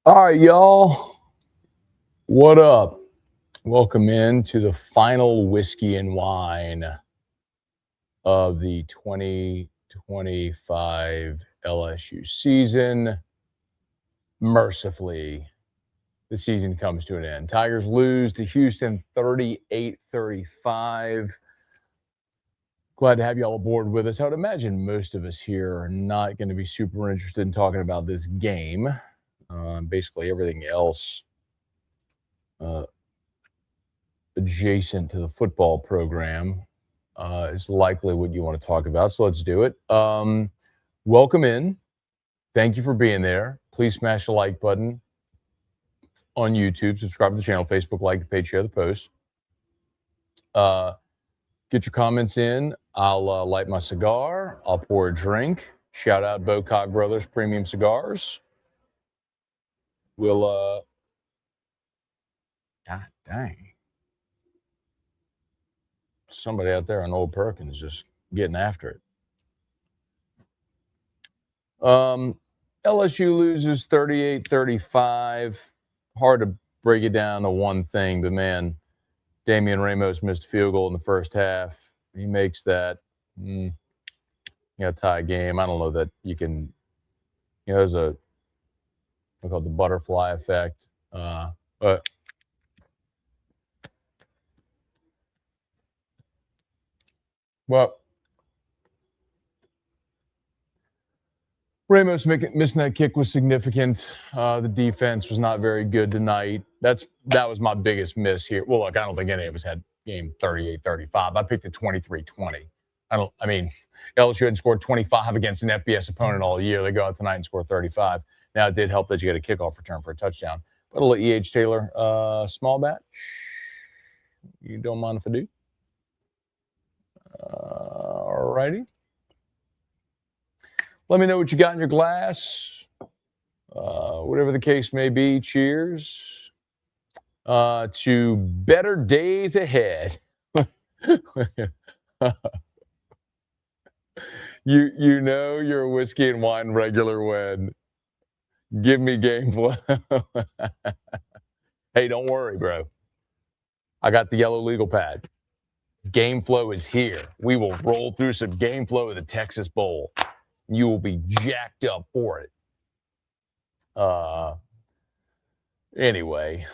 All right, y'all. What up? Welcome in to the final whiskey and wine of the 2025 LSU season. Mercifully, the season comes to an end. Tigers lose to Houston 38-35. Glad to have you all aboard with us. I would imagine most of us here are not going to be super interested in talking about this game. Basically, everything else uh, adjacent to the football program is likely what you want to talk about. So let's do it. Welcome in. Thank you for being there. Please smash the like button on YouTube. Subscribe to the channel, Facebook, like the page, share the post. Get your comments in. I'll light my cigar. I'll pour a drink. Shout out Bocock Brothers Premium Cigars. We'll, God dang. Somebody out there on Old Perkins just getting after it. LSU loses 38-35. Hard to break it down to one thing, but man, Damian Ramos missed a field goal in the first half. He makes that. You got to tie a game. I don't know that you can, there's a, I call it the butterfly effect. But well, Ramos missing that kick was significant. The defense was not very good tonight. That was my biggest miss here. Well, look, I don't think any of us had game 38-35. I picked it 23-20. LSU hadn't scored 25 against an FBS opponent all year. They go out tonight and score 35. Now, it did help that you get a kickoff return for a touchdown. But I'll let E.H. Taylor, small batch. You don't mind if I do? All righty. Let me know what you got in your glass. Whatever the case may be, cheers to better days ahead. You know you're a whiskey and wine regular when give me game flow. Hey, don't worry, bro. I got the yellow legal pad. Game flow is here. We will roll through some game flow of the Texas Bowl. You will be jacked up for it. Anyway,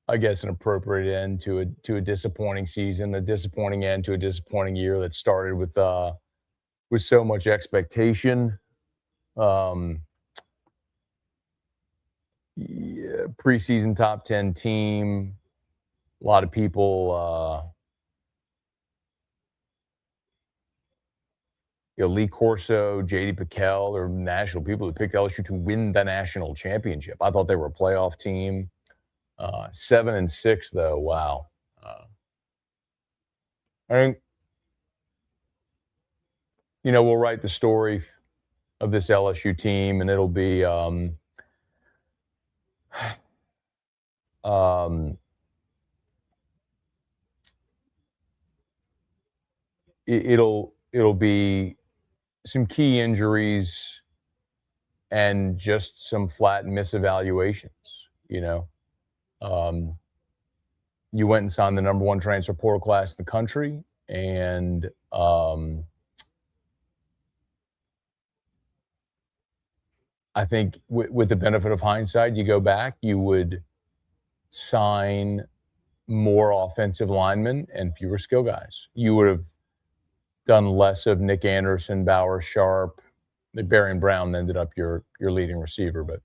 I guess an appropriate end to a disappointing season, a disappointing end to a disappointing year that started with so much expectation. Preseason top 10 team. A lot of people, Lee Corso, J.D. Piquel, or national people who picked LSU to win the national championship. I thought they were a playoff team. 7-6, though. Wow. I think, we'll write the story of this LSU team, and it'll be it'll be some key injuries and just some flat misevaluations. You went and signed the number one transfer portal class in the country, and I think with the benefit of hindsight, you go back, you would sign more offensive linemen and fewer skill guys. You would have done less of Nick Anderson, Bauer, Sharp. Barry Brown ended up your leading receiver, but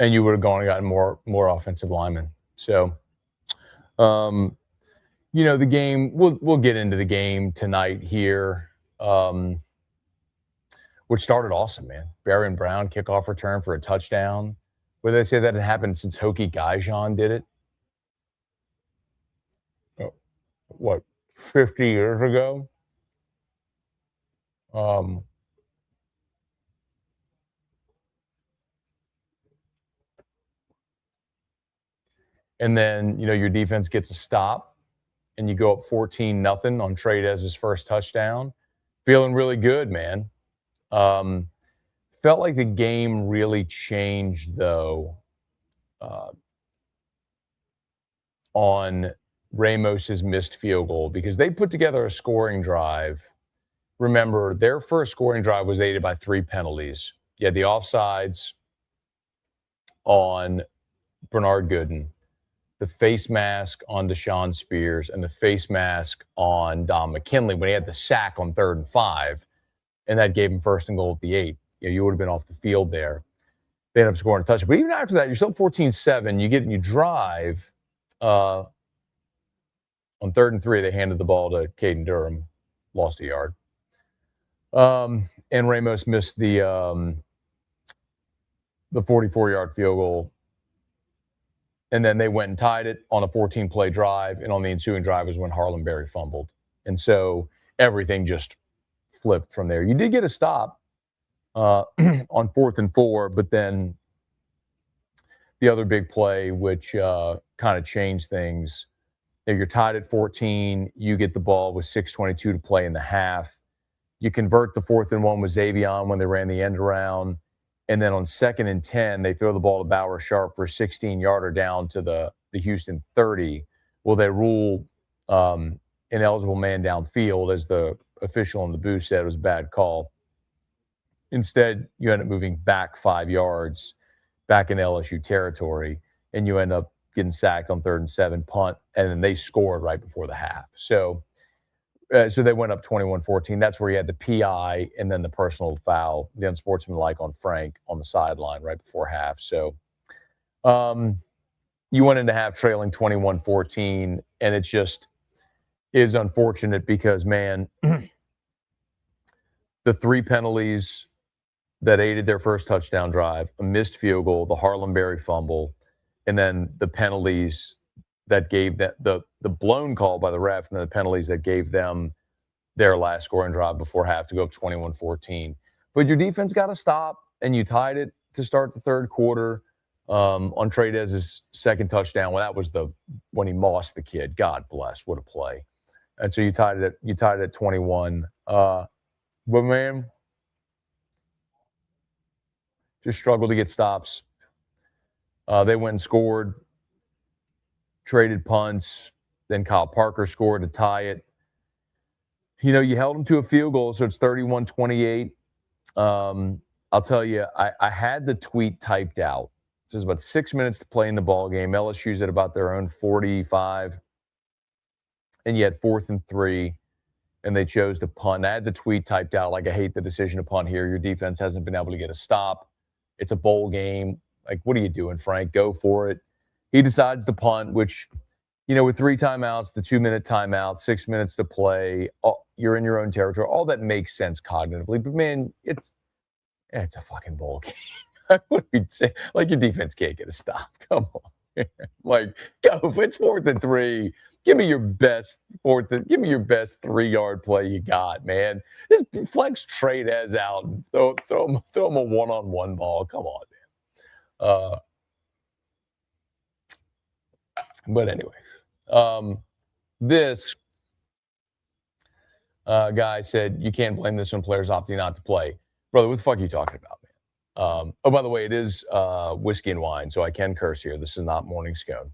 and you would have gone and gotten more offensive linemen. So, the game, we'll get into the game tonight here, which started awesome, man. Barry Brown kickoff return for a touchdown. Where they say that it happened since Hokie Gaijon did it? What, 50 years ago? And then, your defense gets a stop, and you go up 14-0 on Tradez's first touchdown. Feeling really good, man. Felt like the game really changed, though, on Ramos's missed field goal, because they put together a scoring drive. Remember, their first scoring drive was aided by 3 penalties. You had the offsides on Bernard Gooden, the face mask on Deshaun Spears, and the face mask on Don McKinley when he had the sack on 3rd and 5, and that gave him 1st and goal at the 8. You would have been off the field there. They ended up scoring a touchdown. But even after that, you're still 14-7. You drive. On 3rd and 3, they handed the ball to Caden Durham, lost a yard. And Ramos missed the 44-yard field goal. And then they went and tied it on a 14-play drive. And on the ensuing drive is when Harlan Berry fumbled. And so everything just flipped from there. You did get a stop on 4th and 4, but then the other big play, which kind of changed things, you're tied at 14. You get the ball with 6:22 to play in the half. You convert the 4th and 1 with Xavion when they ran the end around. And then on 2nd and 10, they throw the ball to Bauer Sharp for a 16-yarder down to the Houston 30. Well, they rule ineligible man downfield, as the official in the booth said it was a bad call. Instead, you end up moving back 5 yards, back in LSU territory, and you end up getting sacked on 3rd and 7, punt, and then they scored right before the half. So they went up 21-14. That's where you had the PI and then the personal foul, the unsportsmanlike on Frank on the sideline right before half. So you went into half trailing 21-14, and it just is unfortunate because, man, the 3 penalties that aided their first touchdown drive, a missed field goal, the Harlan Berry fumble, and then the penalties that gave that the blown call by the ref, and the penalties that gave them their last scoring drive before half to go up 21-14. But your defense got to stop, and you tied it to start the 3rd quarter on Tradez's 2nd touchdown. Well, that was when he mossed the kid. God bless, what a play! And so you tied it at 21. But man, just struggled to get stops. They went and scored, traded punts. Then Kyle Parker scored to tie it. You held them to a field goal, so it's 31-28. I'll tell you, I had the tweet typed out. So there's about 6 minutes to play in the ball game. LSU's at about their own 45. And you had 4th and 3, and they chose to punt. I had the tweet typed out like, I hate the decision to punt here. Your defense hasn't been able to get a stop. It's a bowl game. Like, what are you doing, Frank? Go for it. He decides to punt, which, with 3 timeouts, the 2-minute timeout, 6 minutes to play, you're in your own territory. All that makes sense cognitively. But, man, it's a fucking bowl game. What do we say? Like, your defense can't get a stop. Come on. Like, go. If it's 4th and 3, give me your best 3-yard play you got, man. Just flex Tradez out and throw him a one-on-one ball. Come on, man. But anyway, this guy said you can't blame this when players opting not to play. Brother, what the fuck are you talking about, man? Oh, by the way, it is whiskey and wine, so I can curse here. This is not morning scone.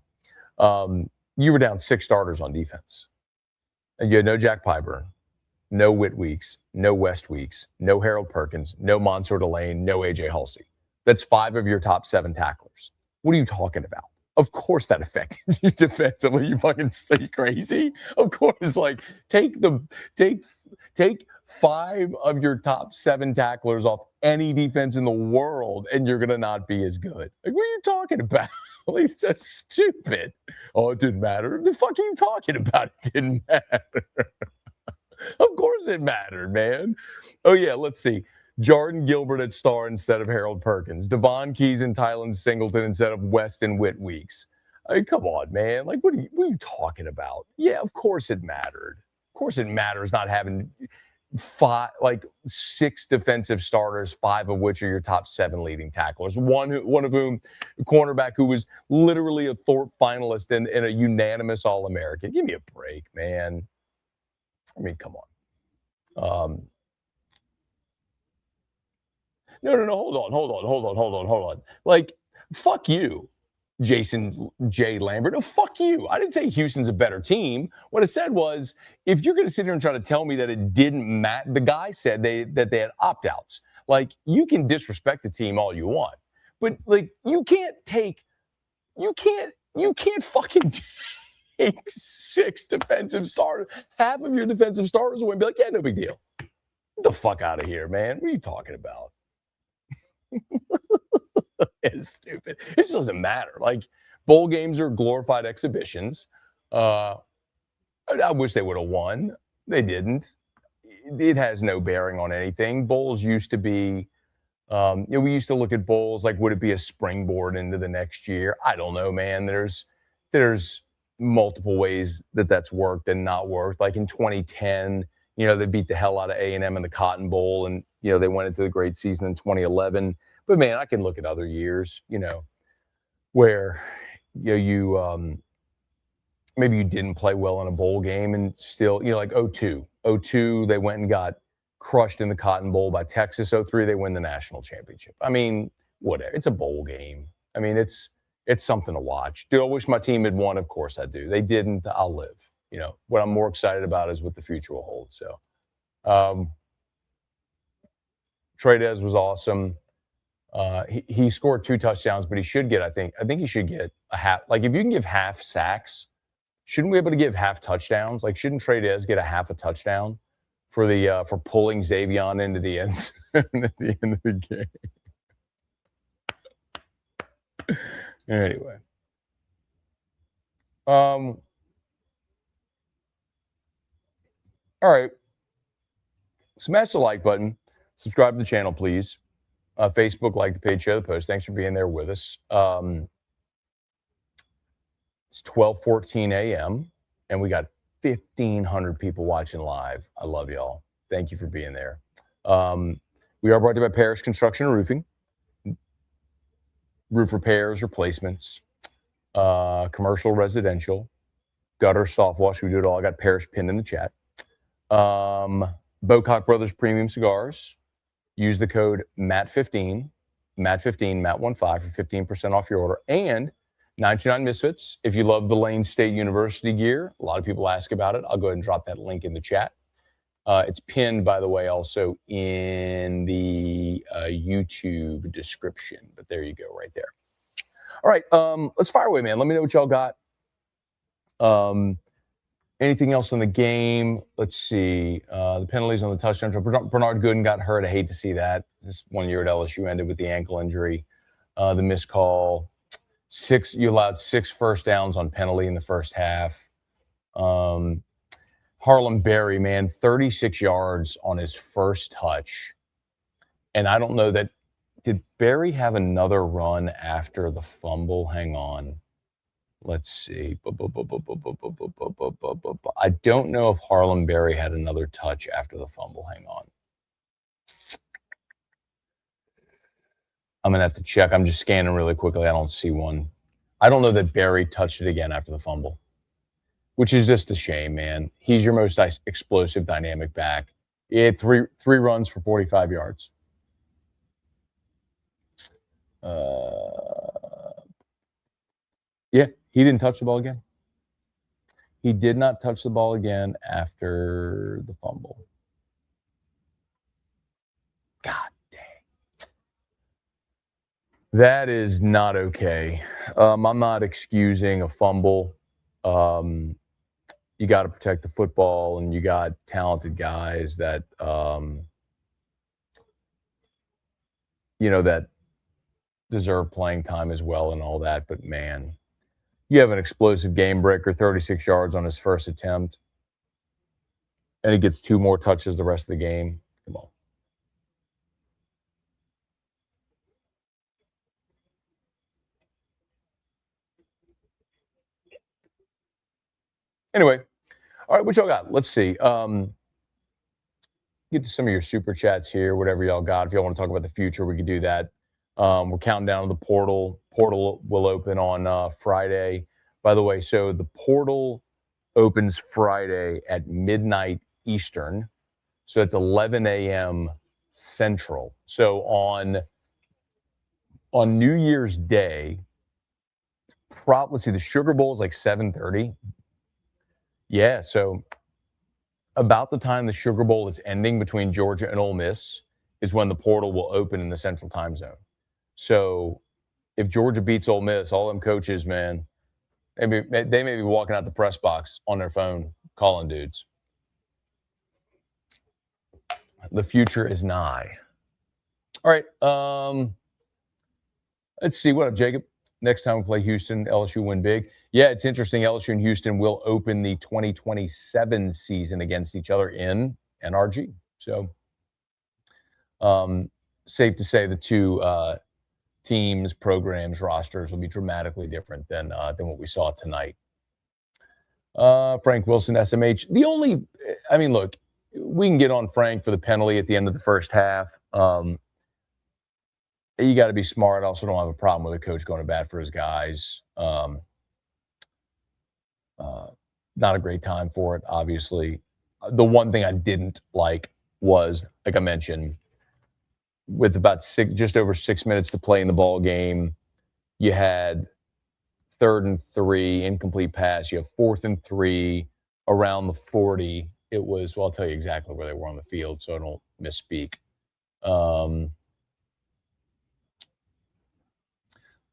You were down 6 starters on defense. And you had no Jack Pyburn, no Whit Weeks, no West Weeks, no Harold Perkins, no Mansour Delane, no A.J. Hulsey. That's 5 of your top 7 tacklers. What are you talking about? Of course that affected you defensively. You fucking stay crazy. Of course, like, take 5 of your top 7 tacklers off any defense in the world, and you're gonna not be as good. Like, what are you talking about? Like, it's so stupid. Oh, it didn't matter. The fuck are you talking about? It didn't matter. Of course it mattered, man. Oh yeah, let's see. Jordan Gilbert at star instead of Harold Perkins. Devon Keys and Tylen Singleton instead of Weston Whit Weeks. I mean, come on, man. Like, what are you talking about? Yeah, of course it mattered. Of course it matters not having six defensive starters, five of which are your top seven leading tacklers. One of whom, a cornerback who was literally a Thorpe finalist and a unanimous All-American. Give me a break, man. I mean, come on. No. Hold on. Like, fuck you, Jason J. Lambert. No, fuck you. I didn't say Houston's a better team. What I said was, if you're going to sit here and try to tell me that it didn't matter, the guy said that they had opt-outs. Like, you can disrespect the team all you want, but like, you can't fucking take six defensive starters, half of your defensive starters away and be like, yeah, no big deal. Get the fuck out of here, man. What are you talking about? It's stupid. It just doesn't matter. Like, bowl games are glorified exhibitions. I wish they would have won. They didn't. It has no bearing on anything. Bowls used to be, we used to look at bowls like, would it be a springboard into the next year? I don't know, man. There's multiple ways that's worked and not worked. Like in 2010, they beat the hell out of A&M in the Cotton Bowl, and they went into the great season in 2011. But man, I can look at other years, where you maybe you didn't play well in a bowl game and still, like 02, they went and got crushed in the Cotton Bowl by Texas. 03, they win the national championship. I mean, whatever. It's a bowl game. I mean, it's something to watch. Do I wish my team had won? Of course I do. They didn't. I'll live. What I'm more excited about is what the future will hold. So, Trey was awesome. He scored 2 touchdowns, but he should get, I think he should get a half. Like, if you can give half sacks, shouldn't we be able to give half touchdowns? Like, shouldn't Trey get a half a touchdown for pulling Xavier into the end zone at the end of the game? Anyway. All right. Smash the like button. Subscribe to the channel, please. Facebook, like the page, share the post. Thanks for being there with us. It's 12:14 a.m. and we got 1,500 people watching live. I love y'all. Thank you for being there. We are brought to you by Parish Construction and Roofing. Roof repairs, replacements, commercial, residential, gutter, soft wash. We do it all. I got Parish pinned in the chat. Bocock Brothers Premium Cigars. Use the code MAT15, MAT15, MAT15 for 15% off your order. And 929 Misfits, if you love the Lane State University gear. A lot of people ask about it. I'll go ahead and drop that link in the chat. It's pinned, by the way, also in the YouTube description. But there you go, right there. All right, let's fire away, man. Let me know what y'all got. Anything else in the game? Let's see. The penalties on the touchdown. Bernard Gooden got hurt. I hate to see that. This 1 year at LSU ended with the ankle injury. The missed call. You allowed 6 first downs on penalty in the first half. Harlem Berry, man, 36 yards on his first touch. And I don't know that. Did Berry have another run after the fumble? Hang on. Let's see. I don't know if Harlem Berry had another touch after the fumble. Hang on. I'm going to have to check. I'm just scanning really quickly. I don't see one. I don't know that Berry touched it again after the fumble, which is just a shame, man. He's your most explosive, dynamic back. He had three runs for 45 yards. Yeah, he didn't touch the ball again. He did not touch the ball again after the fumble. God dang. That is not okay. I'm not excusing a fumble. You got to protect the football, and you got talented guys that, that deserve playing time as well and all that. But, man, you have an explosive game breaker, 36 yards on his first attempt, and he gets 2 more touches the rest of the game. Come on. Anyway, all right, what y'all got? Let's see. get to some of your super chats here, whatever y'all got. If y'all want to talk about the future, we could do that. We're counting down to the portal. Portal will open on Friday. By the way, so the portal opens Friday at midnight Eastern. So it's 11 a.m. Central. So on New Year's Day, let's see, the Sugar Bowl is like 7:30. Yeah, so about the time the Sugar Bowl is ending between Georgia and Ole Miss is when the portal will open in the Central Time Zone. So if Georgia beats Ole Miss, all them coaches, man, they may be walking out the press box on their phone calling dudes. The future is nigh. All right. Let's see. What up, Jacob? Next time we play Houston, LSU win big. Yeah, it's interesting. LSU and Houston will open the 2027 season against each other in NRG. So safe to say the two teams, programs, rosters will be dramatically different than what we saw tonight. Frank Wilson, SMH. Look, we can get on Frank for the penalty at the end of the first half. You got to be smart. I also don't have a problem with a coach going to bat for his guys. Not a great time for it, obviously. The one thing I didn't like was, like I mentioned, with about just over 6 minutes to play in the ball game, you had 3rd and 3, incomplete pass. You have 4th and 3 around the 40. It was, well, I'll tell you exactly where they were on the field so I don't misspeak.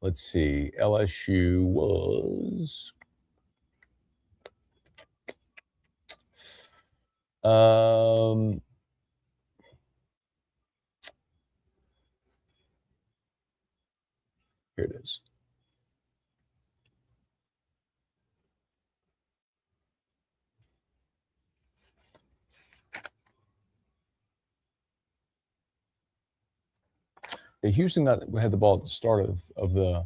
Let's see. LSU was here it is. Yeah, Houston had the ball at the start of the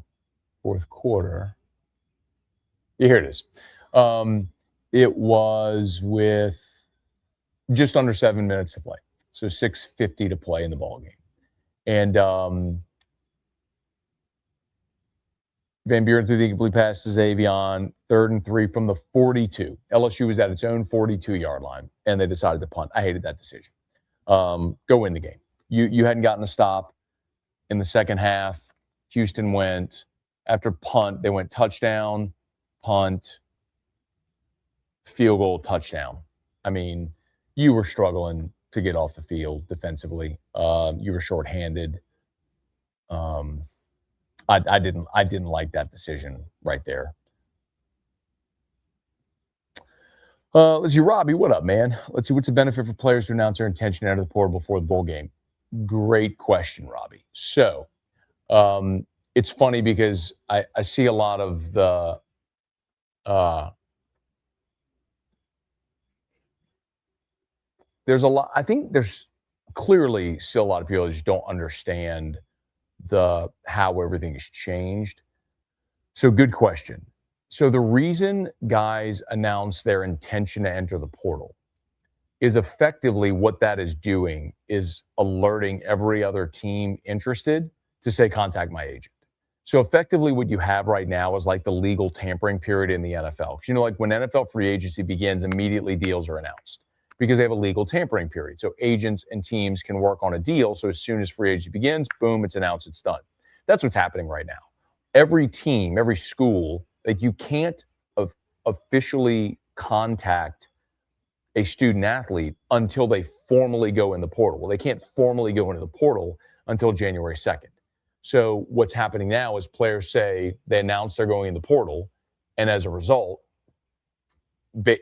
fourth quarter. Yeah, here it is. It was with just under 7 minutes to play. So 6:50 to play in the ball game. And Van Buren threw the incomplete pass to Xavion, 3rd and 3 from the 42. LSU was at its own 42-yard line, and they decided to punt. I hated that decision. Go win the game. You hadn't gotten a stop in the second half. Houston went, after punt, they went touchdown, punt, field goal, touchdown. I mean, you were struggling to get off the field defensively. You were shorthanded. I didn't like that decision right there. Let's see, Robbie, what up, man? Let's see, what's the benefit for players to announce their intention to enter the portal before the bowl game? Great question, Robbie. So it's funny because I see a lot of the I think there's clearly still a lot of people that just don't understand how everything has changed. So good question. So the reason guys announce their intention to enter the portal is effectively what that is doing is alerting every other team interested to say, contact my agent. So effectively what you have right now is like the legal tampering period in the NFL. Because, like when NFL free agency begins, immediately deals are announced because they have a legal tampering period. So agents and teams can work on a deal. So as soon as free agency begins, boom, it's announced, it's done. That's what's happening right now. Every team, every school, like you can't officially contact a student athlete until they formally go in the portal. Well, they can't formally go into the portal until January 2nd. So what's happening now is players say they announce they're going in the portal, and as a result, the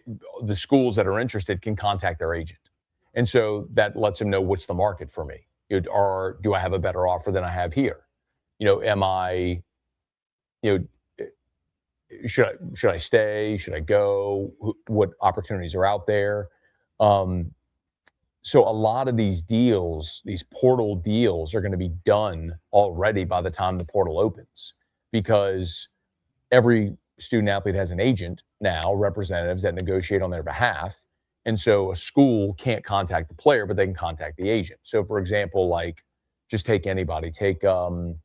schools that are interested can contact their agent. And so that lets them know what's the market for me. Or do I have a better offer than I have here? Am I, should I stay? Should I go? What opportunities are out there? So a lot of these deals, these portal deals, are going to be done already by the time the portal opens, because every student athlete has an agent now, representatives that negotiate on their behalf, And so a school can't contact the player, but they can contact the agent. So, for example, like just take anybody. Take Tyree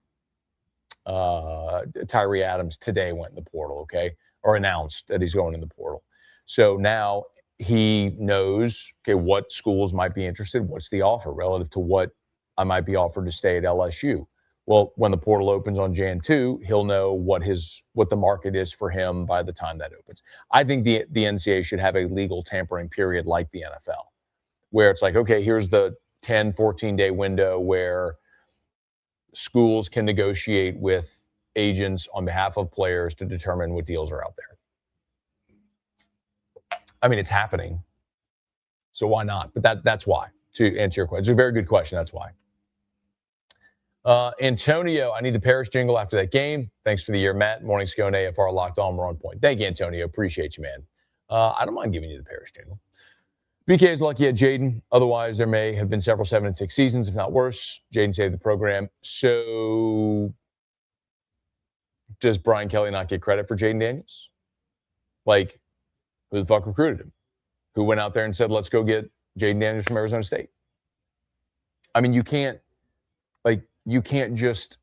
Adams today went in the portal, okay, or announced that he's going in the portal. So now he knows, okay, what schools might be interested. What's the offer relative to what I might be offered to stay at LSU? Well, when the portal opens on Jan 2, he'll know what the market is for him by the time that opens. I think the NCAA should have a legal tampering period like the NFL, where it's like, okay, here's the 10, 14-day window where schools can negotiate with agents on behalf of players to determine what deals are out there. I mean, it's happening. So why not? But that's why, to answer your question. It's a very good question. That's why. Antonio, I need the Parish jingle after that game. Thanks for the year, Matt. Morning, Scone, AFR locked on. We're on point. Thank you, Antonio. Appreciate you, man. I don't mind giving you the Parish jingle. BK is lucky at Jaden. Otherwise, there may have been several 7-6 seasons, if not worse. Jaden saved the program. So does Brian Kelly not get credit for Jaden Daniels? Like, who the fuck recruited him? Who went out there and said, let's go get Jaden Daniels from Arizona State? I mean, you can't just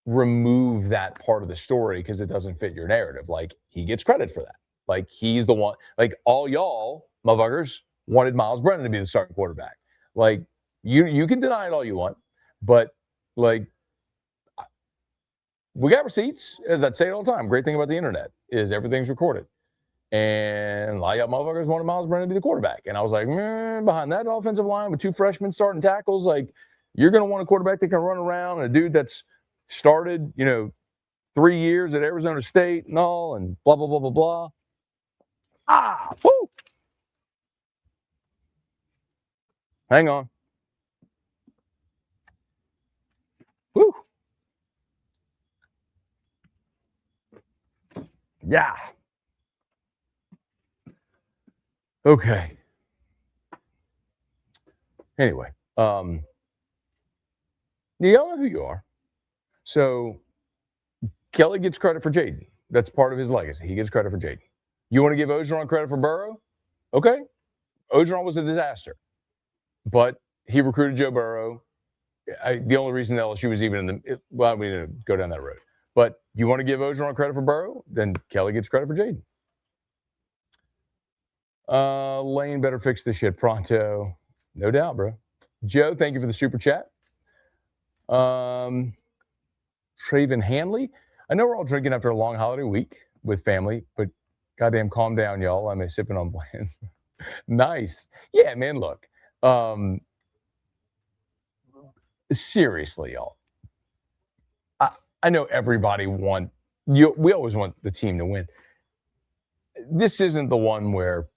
remove that part of the story because it doesn't fit your narrative. Like, he gets credit for that. Like, he's the one. Like, all y'all motherfuckers wanted Miles Brennan to be the starting quarterback. Like, you can deny it all you want, but, like, we got receipts. As I say it all the time, great thing about the internet is everything's recorded. And a lot of motherfuckers wanted Miles Brennan to be the quarterback. And I was like, behind that offensive line with 2 freshmen starting tackles, like, you're going to want a quarterback that can run around, and a dude that's started, 3 years at Arizona State and all, and blah, blah, blah, blah, blah. Woo! Hang on. Woo! Yeah. Okay. Anyway, y'all know who you are. So Kelly gets credit for Jaden. That's part of his legacy. He gets credit for Jaden. You want to give Ogeron credit for Burrow? Okay. Ogeron was a disaster. But he recruited Joe Burrow. The only reason LSU was even we didn't go down that road. But you want to give Ogeron credit for Burrow? Then Kelly gets credit for Jaden. Lane better fix this shit pronto. No doubt, bro. Joe, thank you for the super chat. Traven Hanley. I know we're all drinking after a long holiday week with family, but goddamn, calm down, y'all. I'm sipping on blends. Nice. Yeah, man, look. Seriously, y'all. I know everybody we always want the team to win. This isn't the one where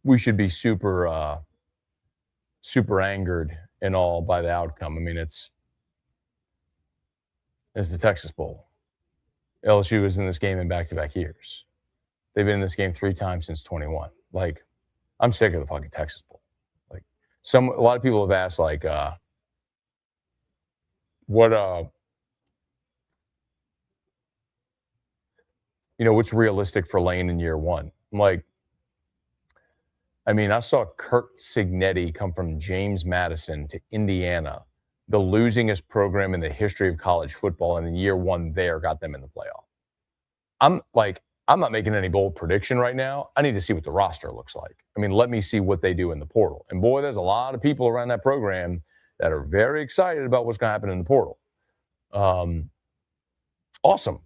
we should be super angered and all by the outcome. I mean, it's the Texas Bowl. LSU was in this game in back-to-back years. They've been in this game 3 times since 21. Like, I'm sick of the fucking Texas Bowl. Like, a lot of people have asked, like, what's realistic for Lane in year 1? I'm like, I mean, I saw Kurt Signetti come from James Madison to Indiana, the losingest program in the history of college football, and in year 1 there got them in the playoff. I'm not making any bold prediction right now. I need to see what the roster looks like. I mean, let me see what they do in the portal. And boy, there's a lot of people around that program that are very excited about what's going to happen in the portal. Awesome.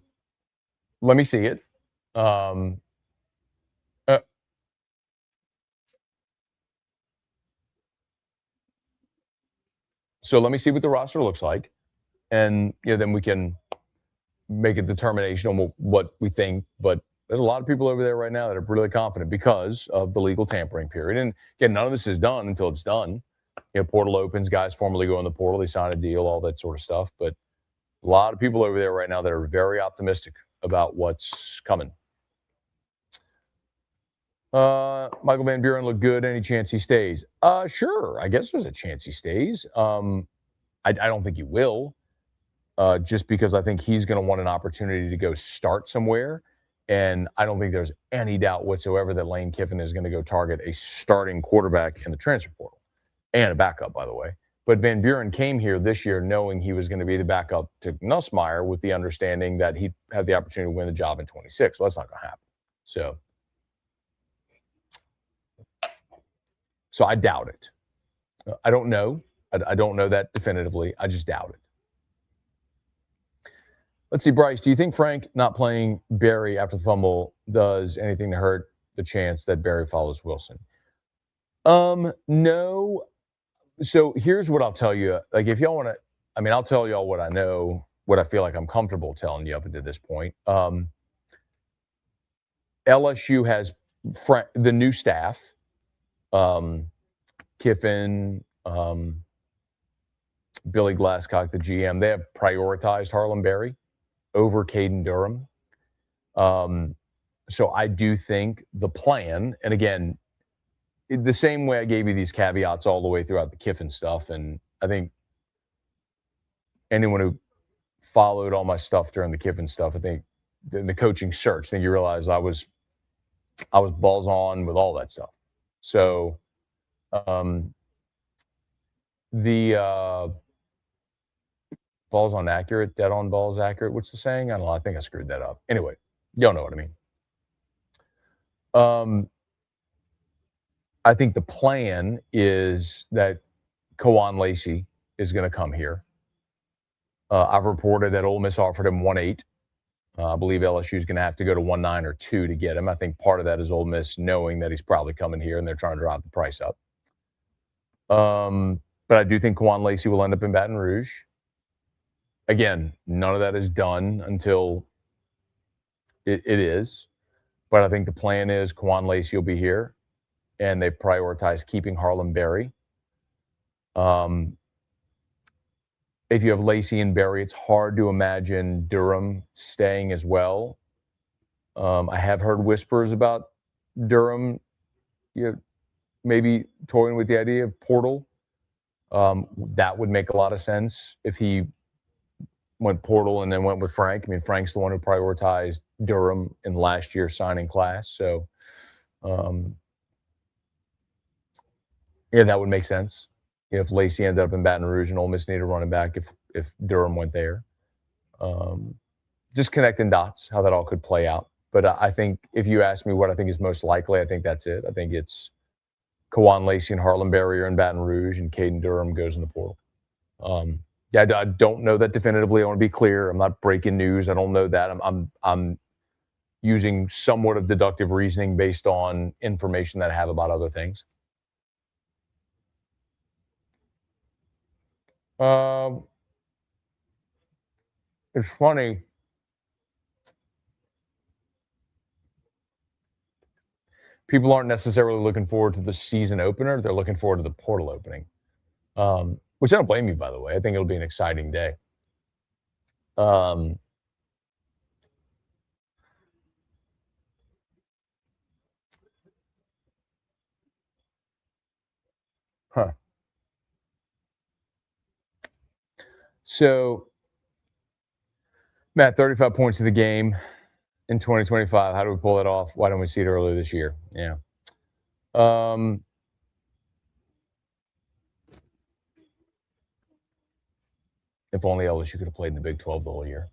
Let me see it. So let me see what the roster looks like. And then we can make a determination on what we think. But there's a lot of people over there right now that are really confident because of the legal tampering period. And again, none of this is done until it's done. Portal opens, guys formally go in the portal, they sign a deal, all that sort of stuff. But a lot of people over there right now that are very optimistic about what's coming. Michael Van Buren looked good. Any chance he stays? Sure. I guess there's a chance he stays. I don't think he will, just because I think he's going to want an opportunity to go start somewhere. And I don't think there's any doubt whatsoever that Lane Kiffin is going to go target a starting quarterback in the transfer portal and a backup, by the way. But Van Buren came here this year knowing he was going to be the backup to Nussmeier with the understanding that he had the opportunity to win the job in 26. Well, that's not going to happen. So I doubt it. I don't know. I don't know that definitively. I just doubt it. Let's see, Bryce, do you think Frank not playing Barry after the fumble does anything to hurt the chance that Barry follows Wilson? No. So here's what I'll tell you. Like, if y'all want to, I mean, I'll tell y'all what I know, what I feel like I'm comfortable telling you up until this point. LSU has the new staff, Kiffin, Billy Glasscock, the GM, they have prioritized Harlem Berry over Caden Durham. So I do think the plan, and again, the same way I gave you these caveats all the way throughout the Kiffin stuff, and I think anyone who followed all my stuff during the Kiffin stuff, I think the coaching search, I think you realize I was balls on with all that stuff. So the balls on accurate, dead on balls accurate. What's the saying? I don't know. I think I screwed that up. Anyway, y'all know what I mean. I think the plan is that Kawan Lacey is going to come here. I've reported that Ole Miss offered him 1.8. I believe LSU is going to have to go to 1.9 or 2 to get him. I think part of that is Ole Miss knowing that he's probably coming here and they're trying to drive the price up. But I do think Kawan Lacey will end up in Baton Rouge. Again, none of that is done until it is. But I think the plan is Kawan Lacey will be here, and they prioritize keeping Harlem Berry. If you have Lacey and Berry, it's hard to imagine Durham staying as well. I have heard whispers about Durham, maybe toying with the idea of portal. That would make a lot of sense if he went portal and then went with Frank. I mean, Frank's the one who prioritized Durham in last year's signing class. So, yeah, that would make sense. If Lacey ended up in Baton Rouge and Ole Miss needed a running back, if Durham went there. Just connecting dots, how that all could play out. But I think if you ask me what I think is most likely, I think that's it. I think it's Kawan Lacey and Harlem Berry are in Baton Rouge, and Caden Durham goes in the portal. Yeah, I don't know that definitively. I want to be clear. I'm not breaking news. I don't know that. I'm using somewhat of deductive reasoning based on information that I have about other things. It's funny. People aren't necessarily looking forward to the season opener. They're looking forward to the portal opening, which I don't blame you, by the way. I think it'll be an exciting day. Huh. So, Matt, 35 points in the game in 2025. How do we pull that off? Why don't we see it earlier this year? Yeah. If only LSU could have played in the Big 12 the whole year.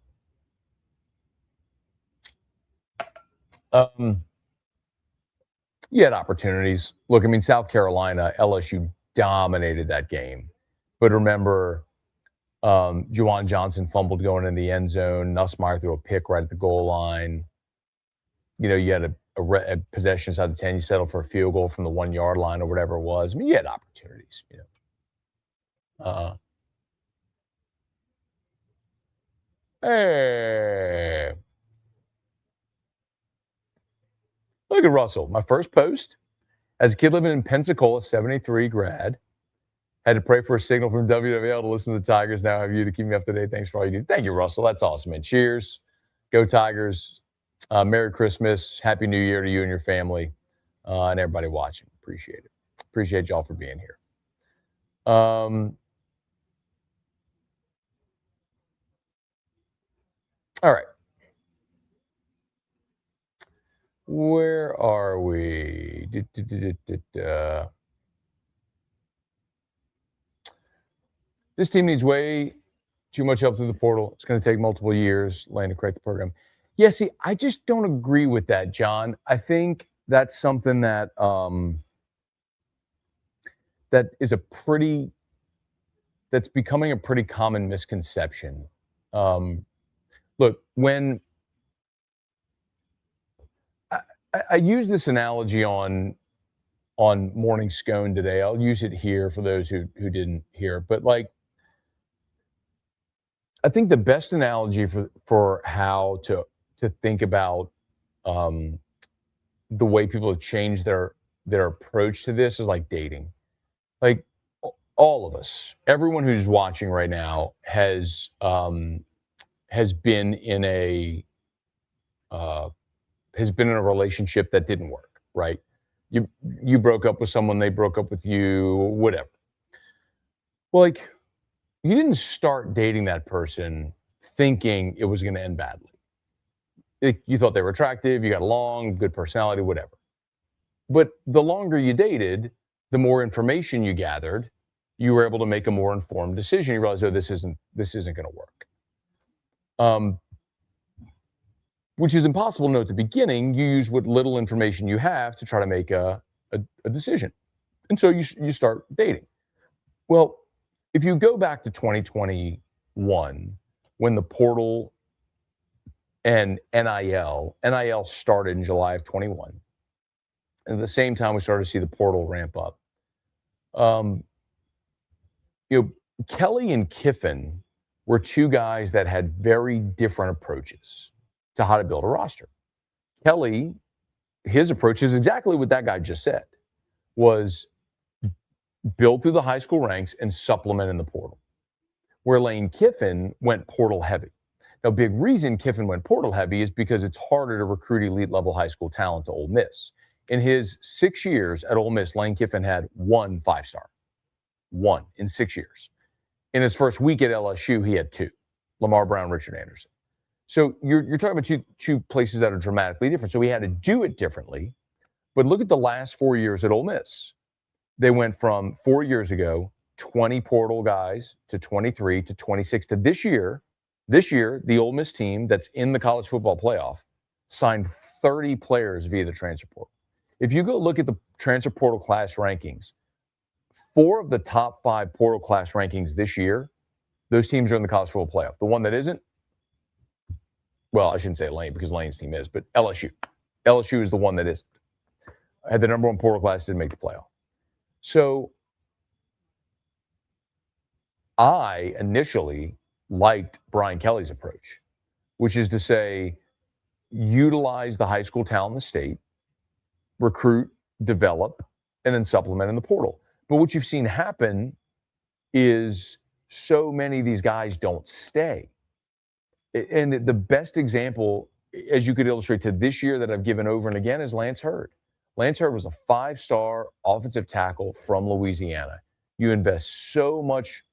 You had opportunities. Look, I mean, South Carolina, LSU dominated that game. But remember, Juwan Johnson fumbled going in the end zone. Nussmeier threw a pick right at the goal line. You had a possession inside the 10. You settled for a field goal from the 1 yard line or whatever it was. I mean, you had opportunities. Hey. Look at Russell. My first post. As a kid living in Pensacola, 73 grad. Had to pray for a signal from WWL to listen to the Tigers. Now I have you to keep me up to date. Thanks for all you do. Thank you, Russell. That's awesome, man. Cheers. Go Tigers. Merry Christmas. Happy New Year to you and your family and everybody watching. Appreciate it. Appreciate y'all for being here. All right. Where are we? This team needs way too much help through the portal. It's going to take multiple years, Lane, to create the program. Yeah, see, I just don't agree with that, John. I think that's something that that is that's becoming a pretty common misconception. Look, when I use this analogy on Morning Scone today, I'll use it here for those who didn't hear. But like, I think the best analogy for how to think about the way people have changed their approach to this is like dating. Like all of us, everyone who's watching right now has been in a relationship that didn't work, right? You broke up with someone, they broke up with you, whatever. Well, like, you didn't start dating that person thinking it was going to end badly. You thought they were attractive, you got along, good personality, whatever. But the longer you dated, the more information you gathered, you were able to make a more informed decision. You realize, oh, this isn't going to work. Which is impossible to know at the beginning. You use what little information you have to try to make a decision. And so you start dating. Well, if you go back to 2021, when the portal and NIL started in July of 21, and at the same time we started to see the portal ramp up, Kelly and Kiffin were two guys that had very different approaches to how to build a roster. Kelly, his approach is exactly what that guy just said, was build through the high school ranks and supplement in the portal. Where Lane Kiffin went portal heavy. Now, big reason Kiffin went portal heavy is because it's harder to recruit elite level high school talent to Ole Miss. In his 6 years at Ole Miss, Lane Kiffin had 1 5-star. 1 in 6 years. In his first week at LSU, he had 2. Lamar Brown, Richard Anderson. So you're talking about two places that are dramatically different. So we had to do it differently. But look at the last 4 years at Ole Miss. They went from 4 years ago, 20 portal guys, to 23 to 26 to this year. This year, the Ole Miss team that's in the college football playoff signed 30 players via the transfer portal. If you go look at the transfer portal class rankings, 4 of the top 5 portal class rankings this year, those teams are in the college football playoff. The one that isn't, well, I shouldn't say Lane because Lane's team is, but LSU. LSU is the one that isn't. Had the number 1 portal class, didn't make the playoff. So I initially liked Brian Kelly's approach, which is to say, utilize the high school talent in the state, recruit, develop, and then supplement in the portal. But what you've seen happen is so many of these guys don't stay. And the best example, as you could illustrate to this year that I've given over and again, is Lance Hurd. Lance Hurd was a 5-star offensive tackle from Louisiana. You invest so much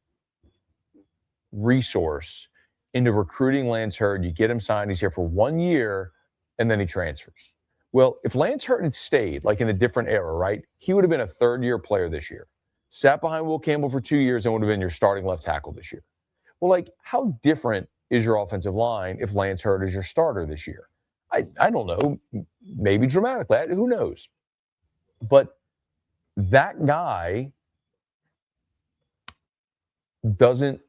resource into recruiting Lance Hurd. You get him signed. He's here for 1 year, and then he transfers. Well, if Lance Hurd had stayed, like in a different era, right, he would have been a third-year player this year. Sat behind Will Campbell for 2 years and would have been your starting left tackle this year. Well, like, how different is your offensive line if Lance Hurd is your starter this year? I don't know, maybe dramatically, who knows? But that guy doesn't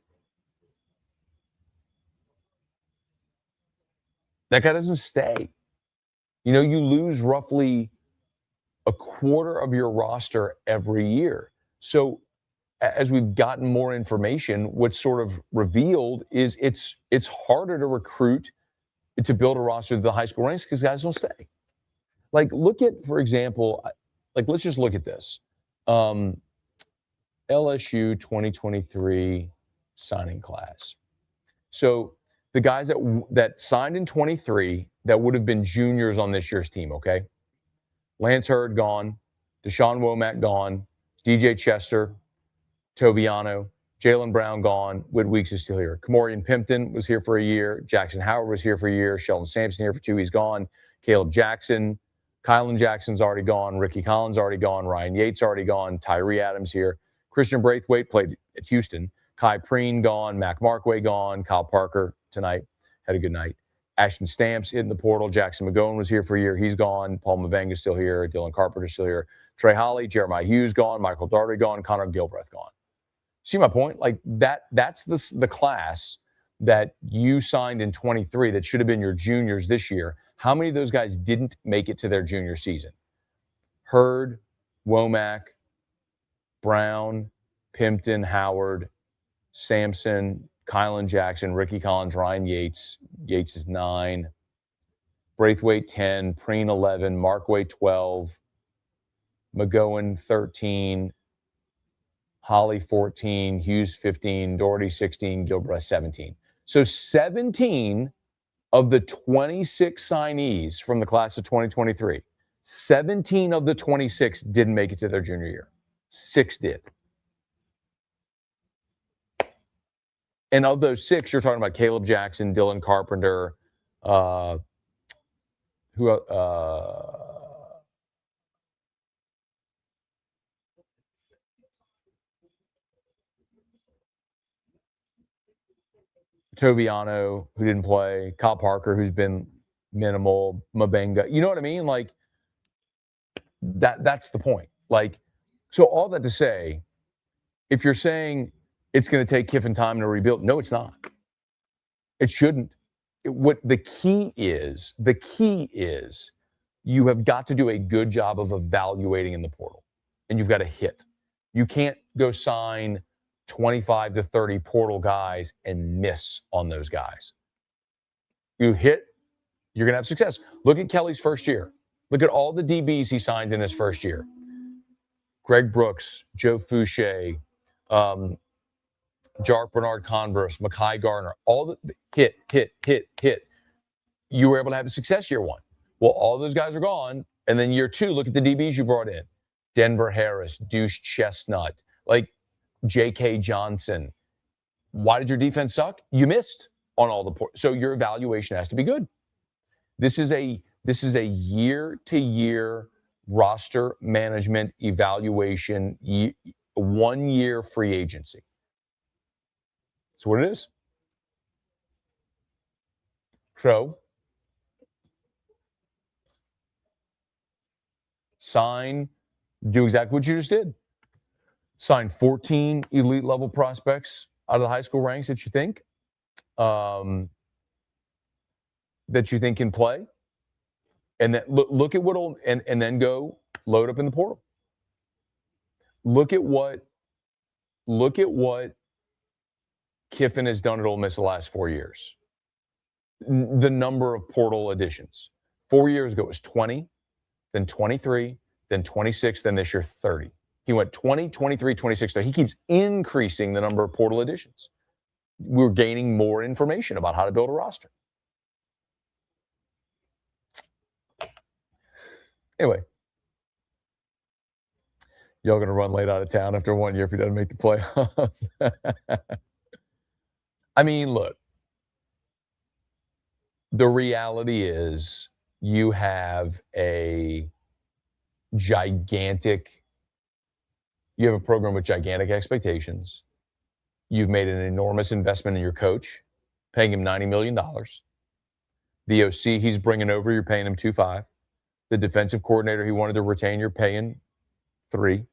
stay. You know, you lose roughly a quarter of your roster every year. So as we've gotten more information, what's sort of revealed is it's harder to recruit, to build a roster to the high school ranks because guys don't stay. Like, look at, for example, like, let's just look at this. LSU 2023 signing class. So the guys that signed in 23 that would have been juniors on this year's team, okay? Lance Hurd gone, Deshaun Womack gone, DJ Chester, Toviano, Jalen Brown gone, Whit Weeks is still here. Kamorian Pimpton was here for a year. Jackson Howard was here for a year. Sheldon Sampson here for 2. He's gone. Caleb Jackson Kylan Jackson's already gone. Ricky Collins already gone. Ryan Yates already gone. Tyree Adams here. Christian Braithwaite played at Houston. Kai Preen gone. Mac Markway gone. Kyle Parker tonight had a good night. Ashton Stamps hitting the portal. Jackson McGowan was here for a year. He's gone. Paul Mavenga's still here. Dylan Carpenter's still here. Trey Holly, Jeremiah Hughes gone. Michael Daugherty gone. Connor Gilbreth gone. See my point? Like that's the class that you signed in 23 that should have been your juniors this year. How many of those guys didn't make it to their junior season? Hurd, Womack, Brown, Pimpton, Howard, Sampson, Kylan Jackson, Ricky Collins, Ryan Yates. Yates is 9. Braithwaite 10, Preen 11, Markway 12, McGowan 13, Holly 14, Hughes 15, Doherty 16, Gilbreth 17. So 17 of the 26 signees from the class of 2023, 17 of the 26 didn't make it to their junior year. 6 did. And of those 6, you're talking about Caleb Jackson, Dylan Carpenter, Toviano, who didn't play, Kyle Parker, who's been minimal, Mabenga. You know what I mean? Like, that's the point. Like, so all that to say, if you're saying it's going to take Kiffin time to rebuild, no, it's not. It shouldn't. What the key is, you have got to do a good job of evaluating in the portal, and you've got to hit. You can't go sign 25 to 30 portal guys and miss on those guys. You hit, you're going to have success. Look at Kelly's first year. Look at all the DBs he signed in his first year. Greg Brooks, Joe Fouché, Jark Bernard Converse, Mekhi Gardner, all the hit. You were able to have a success year 1. Well, all those guys are gone. And then year 2, look at the DBs you brought in. Denver Harris, Deuce Chestnut, like J.K. Johnson. Why did your defense suck? You missed on all the so your evaluation has to be good. This is a year-to-year roster management evaluation, 1-year free agency. That's what it is. So, do exactly what you just did. Sign 14 elite level prospects out of the high school ranks that you think can play, and then look at what and then go load up in the portal. Look at what Kiffin has done at Ole Miss the last 4 years. The number of portal additions. 4 years ago it was 20, then 23, then 26, then this year 30. He went 20, 23, 26. So he keeps increasing the number of portal additions. We're gaining more information about how to build a roster. Anyway, y'all going to run late out of town after 1 year if he doesn't make the playoffs. I mean, look, the reality is you have a program with gigantic expectations. You've made an enormous investment in your coach, paying him $90 million. The OC he's bringing over, you're paying him $2.5 million. The defensive coordinator he wanted to retain, you're paying $3 million.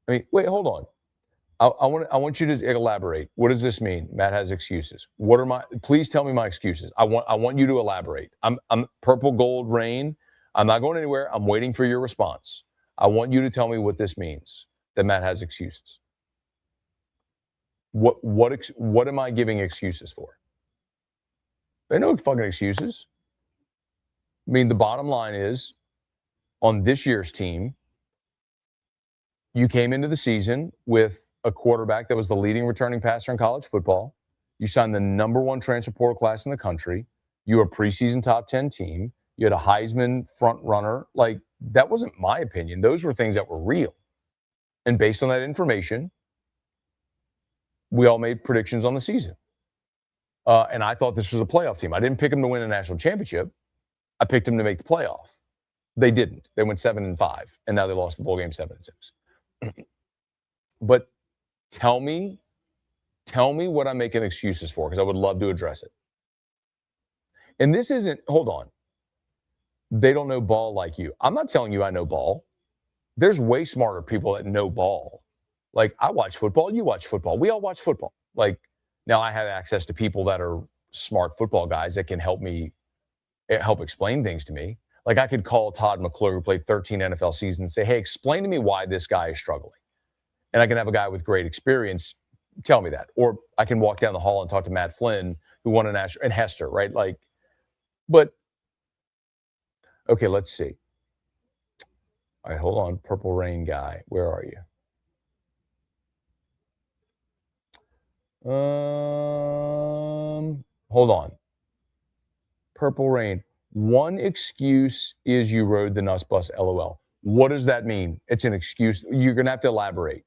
I mean, wait, hold on. I want you to elaborate. What does this mean? Matt has excuses. Please tell me my excuses. I want you to elaborate. I'm purple gold rain. I'm not going anywhere. I'm waiting for your response. I want you to tell me what this means, that Matt has excuses. What am I giving excuses for? There are no fucking excuses. I mean, the bottom line is, on this year's team, you came into the season with a quarterback that was the leading returning passer in college football. You signed the number 1 transfer portal class in the country. You were a preseason top 10 team. You had a Heisman front runner. Like, that wasn't my opinion. Those were things that were real. And based on that information, we all made predictions on the season. And I thought this was a playoff team. I didn't pick them to win a national championship. I picked them to make the playoff. They didn't. They went 7-5, and now they lost the bowl game 7-6. But tell me what I'm making excuses for, because I would love to address it. And this isn't, hold on. They don't know ball like you. I'm not telling you I know ball. There's way smarter people that know ball. Like, I watch football, you watch football. We all watch football. Like, now I have access to people that are smart football guys that can help explain things to me. Like, I could call Todd McClure, who played 13 NFL seasons, and say, hey, explain to me why this guy is struggling. And I can have a guy with great experience tell me that. Or I can walk down the hall and talk to Matt Flynn, who won a national, and Hester, right? Like, but, okay, let's see. All right, hold on. Purple Rain guy, where are you? Hold on. Purple Rain. One excuse is you rode the Nuss bus, LOL. What does that mean? It's an excuse. You're going to have to elaborate.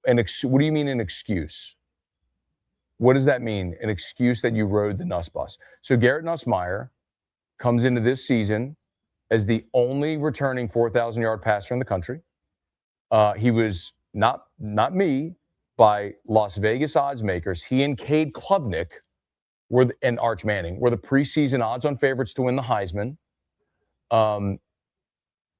What do you mean an excuse? What does that mean? An excuse that you rode the Nuss bus. So Garrett Nussmeier comes into this season as the only returning 4,000-yard passer in the country. He was not me, by Las Vegas odds makers. He and Cade Klubnik and Arch Manning were the preseason odds-on favorites to win the Heisman.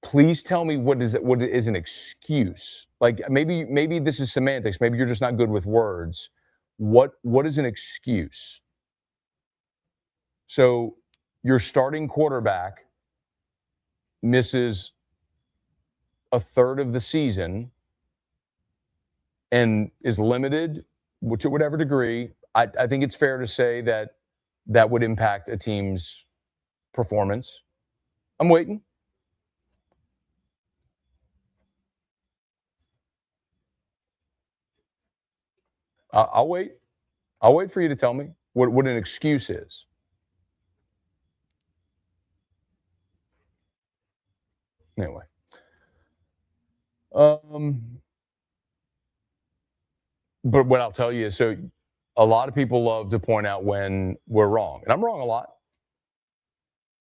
Please tell me what is an excuse? Like, maybe this is semantics. Maybe you're just not good with words. What is an excuse? So your starting quarterback misses a third of the season and is limited to whatever degree. I think it's fair to say that would impact a team's performance. I'm waiting. I'll wait. I'll wait for you to tell me what an excuse is. Anyway. But what I'll tell you is, so a lot of people love to point out when we're wrong. And I'm wrong a lot.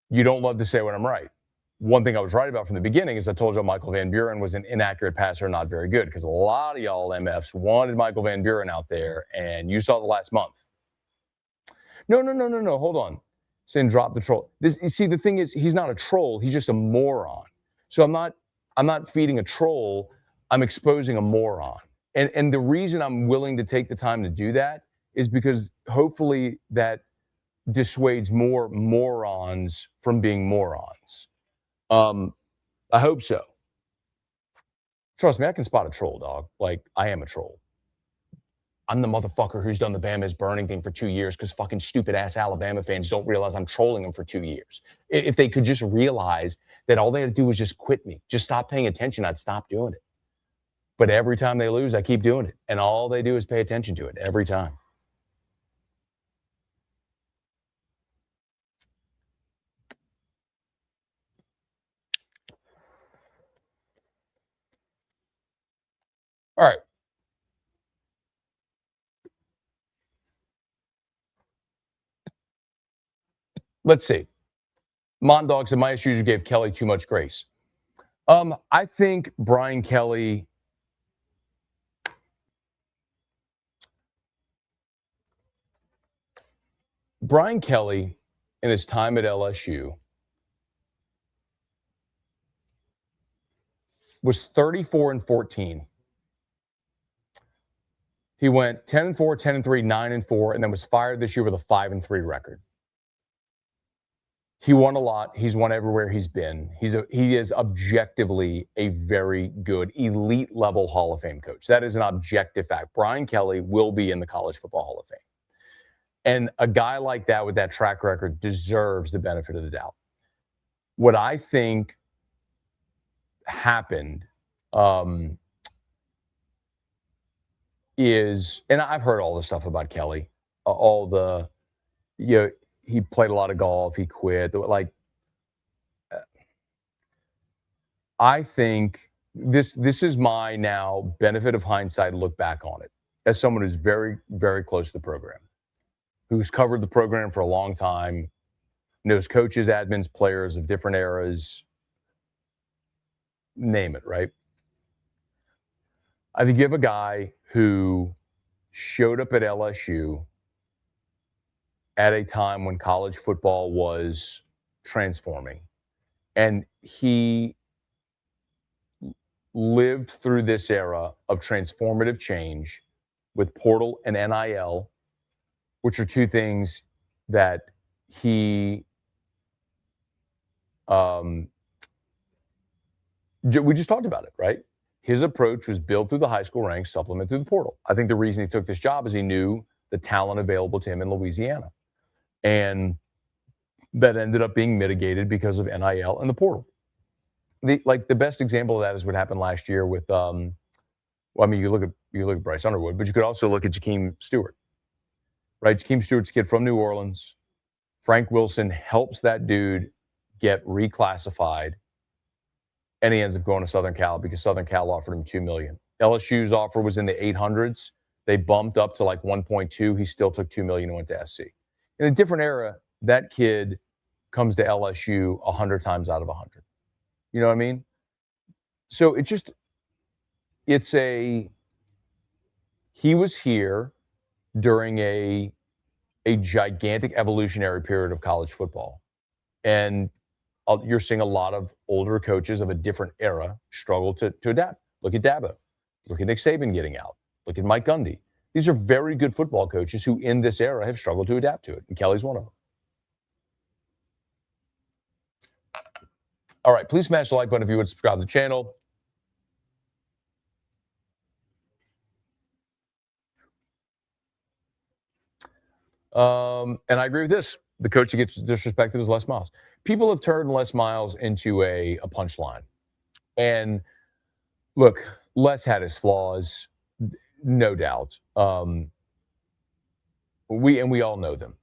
You don't love to say when I'm right. One thing I was right about from the beginning is I told you Michael Van Buren was an inaccurate passer, not very good, because a lot of y'all MFs wanted Michael Van Buren out there, and you saw the last month. No. Hold on. Saying drop the troll. See, the thing is, he's not a troll. He's just a moron. So I'm not feeding a troll. I'm exposing a moron. And the reason I'm willing to take the time to do that is because hopefully that dissuades more morons from being morons. I hope so. Trust me, I can spot a troll, dog. Like, I am a troll. I'm the motherfucker who's done the Bama is burning thing for 2 years because fucking stupid ass Alabama fans don't realize I'm trolling them for 2 years. If they could just realize that all they had to do was just quit me, just stop paying attention, I'd stop doing it. But every time they lose, I keep doing it. And all they do is pay attention to it every time. All right. Let's see. Mondog said, my issues gave Kelly too much grace. I think Brian Kelly in his time at LSU was 34-14. He went 10-4, 10-3, 9-4, and then was fired this year with a 5-3 record. He won a lot. He's won everywhere he's been. He is objectively a very good elite level Hall of Fame coach. That is an objective fact. Brian Kelly will be in the College Football Hall of Fame. And a guy like that with that track record deserves the benefit of the doubt. What I think happened is, and I've heard all the stuff about Kelly, he played a lot of golf, he quit. Like, I think this is my now benefit of hindsight to look back on it as someone who's very, very close to the program, who's covered the program for a long time, knows coaches, admins, players of different eras, name it, right? I think you have a guy who showed up at LSU at a time when college football was transforming. And he lived through this era of transformative change with portal and NIL, which are two things that he we just talked about it, right? His approach was built through the high school ranks, supplement through the portal. I think the reason he took this job is he knew the talent available to him in Louisiana. And that ended up being mitigated because of NIL and the portal. The best example of that is what happened last year with you look at Bryce Underwood, but you could also look at Jakeem Stewart. Right? Jakeem Stewart's a kid from New Orleans. Frank Wilson helps that dude get reclassified, and he ends up going to Southern Cal because Southern Cal offered him $2 million. LSU's offer was in the 800s. They bumped up to like 1.2. He still took $2 million and went to SC. In a different era, that kid comes to LSU 100 times out of 100. You know what I mean? So he was here during a gigantic evolutionary period of college football. And you're seeing a lot of older coaches of a different era struggle to adapt. Look at Dabo. Look at Nick Saban getting out. Look at Mike Gundy. These are very good football coaches who in this era have struggled to adapt to it. And Kelly's one of them. All right, please smash the like button if you would subscribe to the channel. And I agree with this. The coach who gets disrespected is Les Miles. People have turned Les Miles into a punchline. And look, Les had his flaws, no doubt. We all know them.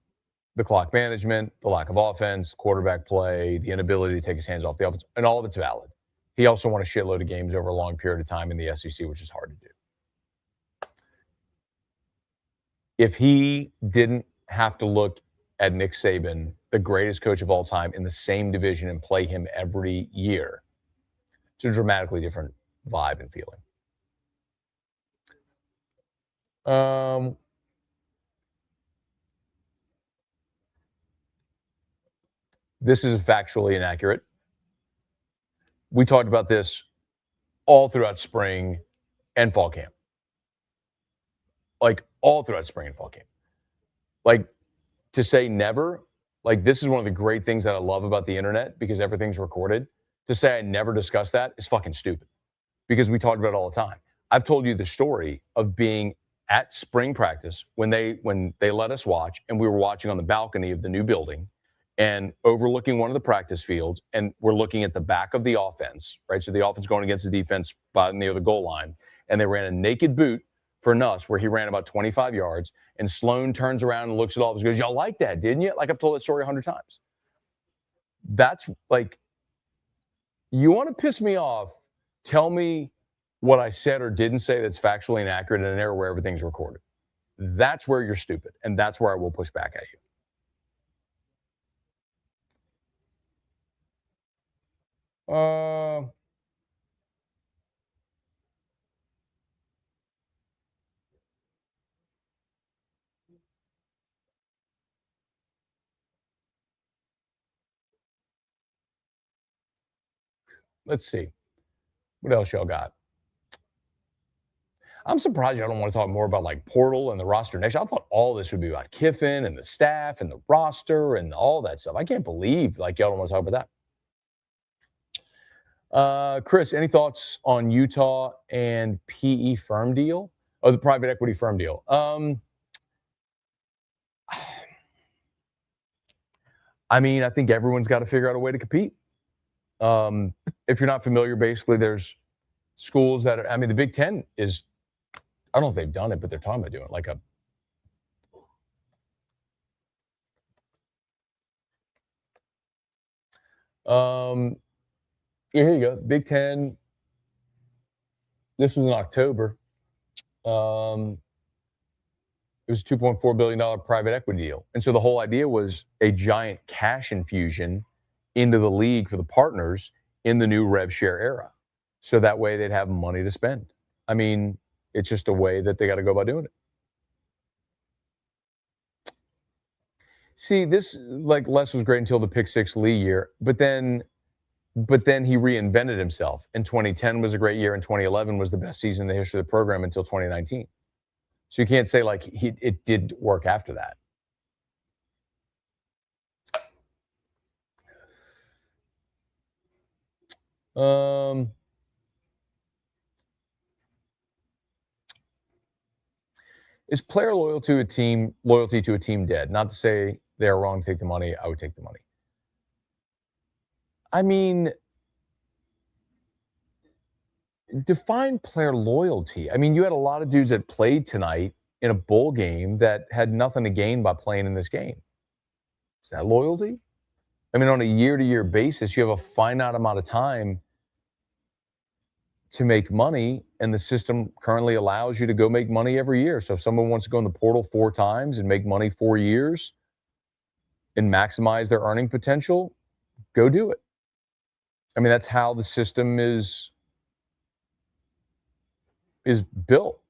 The clock management, the lack of offense, quarterback play, the inability to take his hands off the offense, and all of it's valid. He also won a shitload of games over a long period of time in the SEC, which is hard to do. If he didn't have to look at Nick Saban, the greatest coach of all time, in the same division and play him every year, it's a dramatically different vibe and feeling. This is factually inaccurate. We talked about this all throughout spring and fall camp. Like, all throughout spring and fall camp. Like, to say never, like, this is one of the great things that I love about the internet because everything's recorded. To say I never discussed that is fucking stupid because we talked about it all the time. I've told you the story of being at spring practice when they let us watch, and we were watching on the balcony of the new building and overlooking one of the practice fields, and we're looking at the back of the offense, right? So the offense going against the defense near the goal line, and they ran a naked boot for Nuss where he ran about 25 yards, and Sloan turns around and looks at all of us and goes, y'all like that, didn't you? Like, I've told that story 100 times. That's like, you want to piss me off, tell me what I said or didn't say that's factually inaccurate in an era where everything's recorded. That's where you're stupid, and that's where I will push back at you. Let's see. What else y'all got? I'm surprised y'all don't want to talk more about like portal and the roster next year. I thought all this would be about Kiffin and the staff and the roster and all that stuff. I can't believe like y'all don't want to talk about that. Chris, any thoughts on Utah and PE firm deal? Oh, the private equity firm deal. I mean, I think everyone's got to figure out a way to compete. If you're not familiar, basically there's schools that are, I mean, the Big Ten is, I don't know if they've done it, but they're talking about doing it like a, here you go. Big Ten. This was in October. It was a $2.4 billion private equity deal. And so the whole idea was a giant cash infusion into the league for the partners in the new rev share era. so that way they'd have money to spend. I mean, it's just a way that they got to go about doing it. See, this, like, Les was great until the pick six Lee year, but then he reinvented himself. And 2010 was a great year, and 2011 was the best season in the history of the program until 2019. So you can't say like it did work after that. Is player loyalty to a team dead? Not to say they're wrong to take the money. I would take the money. I mean, define player loyalty. I mean, you had a lot of dudes that played tonight in a bowl game that had nothing to gain by playing in this game. Is that loyalty? I mean, on a year-to-year basis, you have a finite amount of time to make money, and the system currently allows you to go make money every year. So if someone wants to go in the portal 4 times and make money 4 years and maximize their earning potential, go do it. I mean, that's how the system is built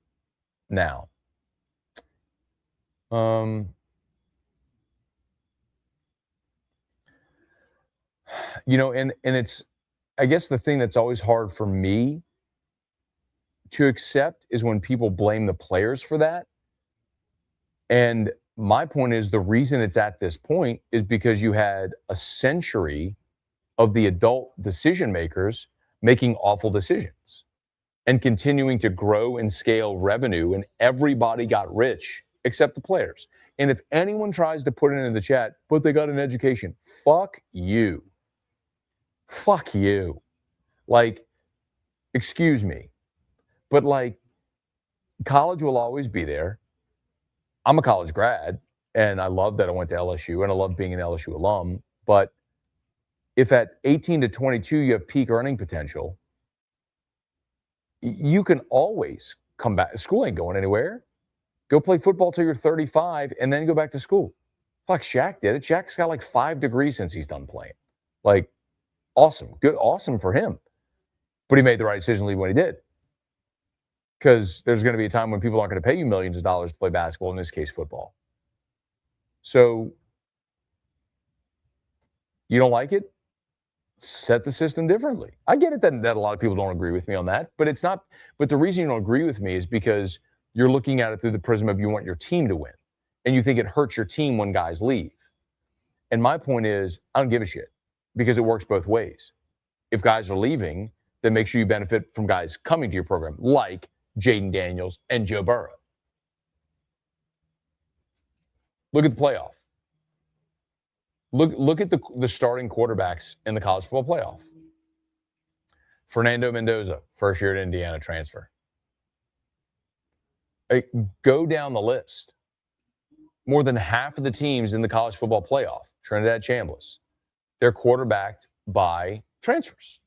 now. You know, and it's, I guess the thing that's always hard for me to accept is when people blame the players for that. And my point is, the reason it's at this point is because you had a century of the adult decision makers making awful decisions and continuing to grow and scale revenue, and everybody got rich except the players. And if anyone tries to put it in the chat, but they got an education, fuck you. Fuck you. Like, excuse me. But like, college will always be there. I'm a college grad, and I love that I went to LSU, and I love being an LSU alum. But if at 18 to 22 you have peak earning potential, you can always come back. School ain't going anywhere. Go play football till you're 35 and then go back to school. Fuck, Shaq did it. Shaq's got like 5 degrees since he's done playing. Like, awesome. Good, awesome for him. But he made the right decision to leave when he did. Because there's going to be a time when people aren't going to pay you millions of dollars to play basketball, in this case, football. So, you don't like it? Set the system differently. I get it that a lot of people don't agree with me on that, but it's not. But the reason you don't agree with me is because you're looking at it through the prism of you want your team to win, and you think it hurts your team when guys leave. And my point is, I don't give a shit, because it works both ways. If guys are leaving, then make sure you benefit from guys coming to your program, like Jaden Daniels and Joe Burrow. Look at the playoff. Look at the starting quarterbacks in the college football playoff. Fernando Mendoza, first year at Indiana, transfer. Go down the list. More than half of the teams in the college football playoff, Trinidad Chambliss, they're quarterbacked by transfers.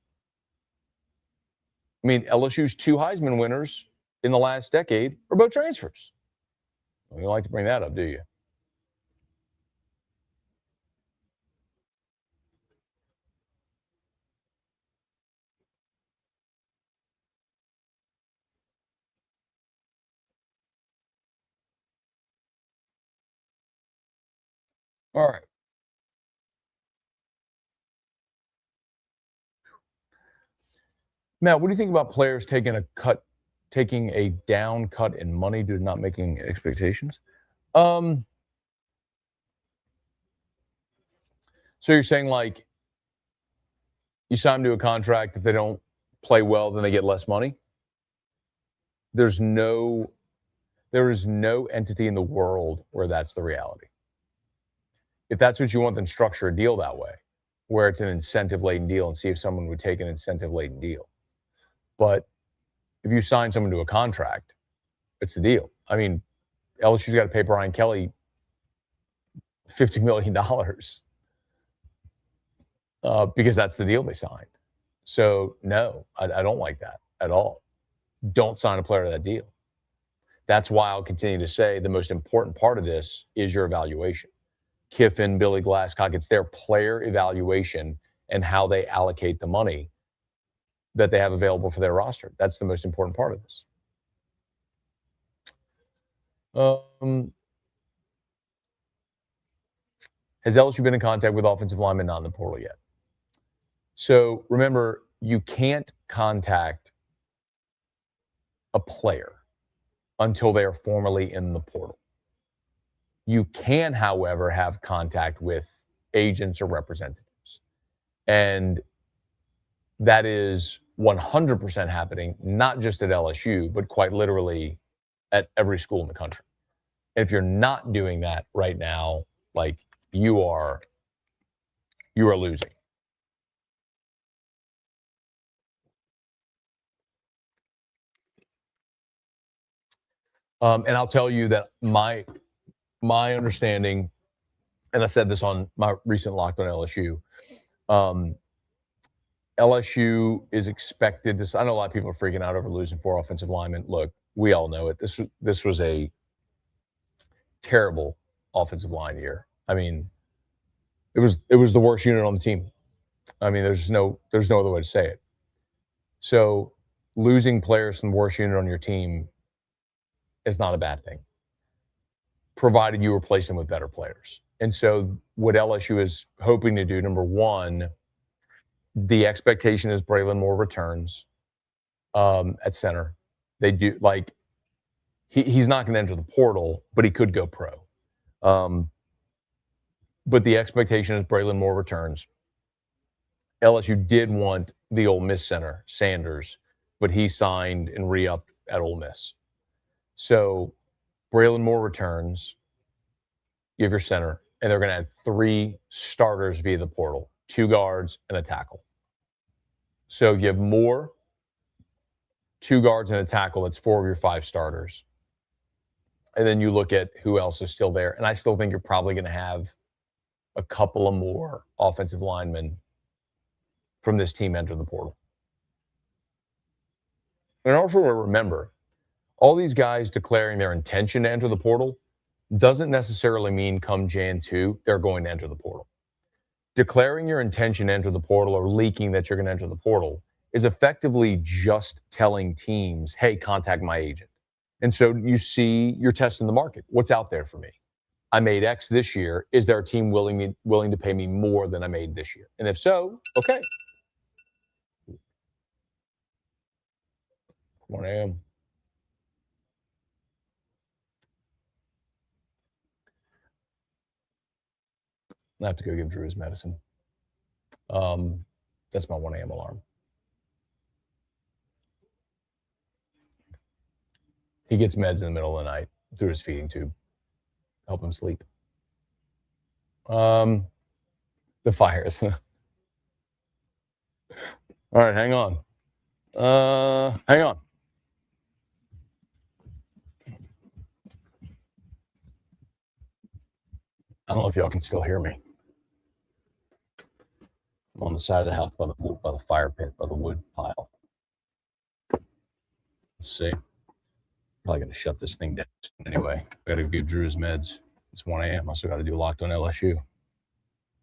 I mean, LSU's 2 Heisman winners in the last decade are both transfers. You don't like to bring that up, do you? All right. Matt, what do you think about players taking a down cut in money due to not making expectations? So you're saying, like, you sign them to a contract, if they don't play well, then they get less money? There is no entity in the world where that's the reality. If that's what you want, then structure a deal that way, where it's an incentive-laden deal, and see if someone would take an incentive-laden deal. But if you sign someone to a contract, it's the deal. I mean, LSU's got to pay Brian Kelly $50 million because that's the deal they signed. So, no, I don't like that at all. Don't sign a player to that deal. That's why I'll continue to say the most important part of this is your evaluation. Kiffin, Billy Glasscock, it's their player evaluation and how they allocate the money that they have available for their roster. That's the most important part of this. Has LSU been in contact with offensive linemen not in the portal yet? So remember, you can't contact a player until they are formally in the portal. You can, however, have contact with agents or representatives. And that is 100% happening, not just at LSU, but quite literally at every school in the country. And if you're not doing that right now, like you are losing. And I'll tell you that my understanding, and I said this on my recent Locked on LSU, LSU is expected to. I know a lot of people are freaking out over losing 4 offensive linemen. Look, we all know it. This was a terrible offensive line year. I mean, it was the worst unit on the team. I mean, there's no other way to say it. So losing players from the worst unit on your team is not a bad thing, provided you replace them with better players. And so what LSU is hoping to do, number one, the expectation is Braylon Moore returns at center. They do, like, he's not going to enter the portal, but he could go pro. But the expectation is Braylon Moore returns. LSU did want the Ole Miss center, Sanders, but he signed and re-upped at Ole Miss. So Braylon Moore returns. You have your center, and they're going to add 3 starters via the portal, 2 guards and a tackle. So if you have Moore, 2 guards and a tackle, that's 4 of your 5 starters. And then you look at who else is still there. And I still think you're probably going to have a couple of more offensive linemen from this team enter the portal. And also remember, all these guys declaring their intention to enter the portal doesn't necessarily mean come Jan 2, they're going to enter the portal. Declaring your intention to enter the portal or leaking that you're going to enter the portal is effectively just telling teams, hey, contact my agent. And so you see, you're testing the market. What's out there for me? I made X this year. Is there a team willing to pay me more than I made this year? And if so, okay. 1 a.m. I have to go give Drew his medicine. That's my 1 a.m. alarm. He gets meds in the middle of the night through his feeding tube. Help him sleep. The fires. All right, hang on. Hang on. I don't know if y'all can still hear me. I'm on the side of the house by the fire pit, by the wood pile. Let's see. Probably going to shut this thing down anyway. I got to give Drew his meds. It's 1 a.m. I still got to do Locked on LSU.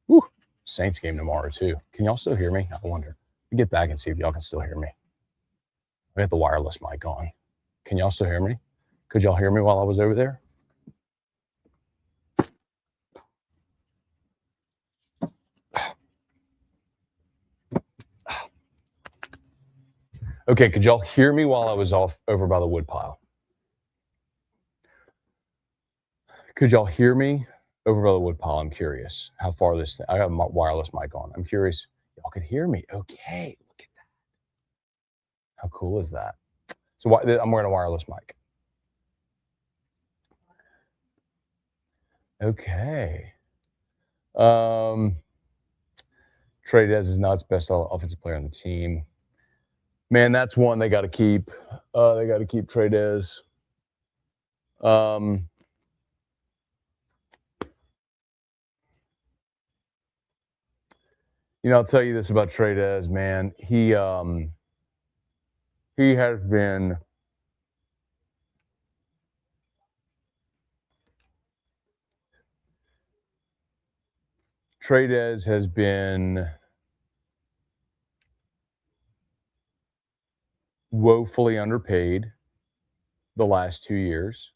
Woo! Saints game tomorrow, too. Can y'all still hear me? I wonder. Let me get back and see if y'all can still hear me. I got the wireless mic on. Can y'all still hear me? Could y'all hear me while I was over there? Okay, could y'all hear me while I was off over by the wood pile? Could y'all hear me over by the wood pile? I'm curious how far this thing, I got my wireless mic on. I'm curious. Y'all could hear me. Okay, look at that. How cool is that? So I'm wearing a wireless mic. Okay. Trey Dez is not best offensive player on the team. Man, that's one they got to keep. They got to keep Trey Dez. You know, I'll tell you this about Trey Dez, man. He has been Trey Dez has been woefully underpaid the last 2 years.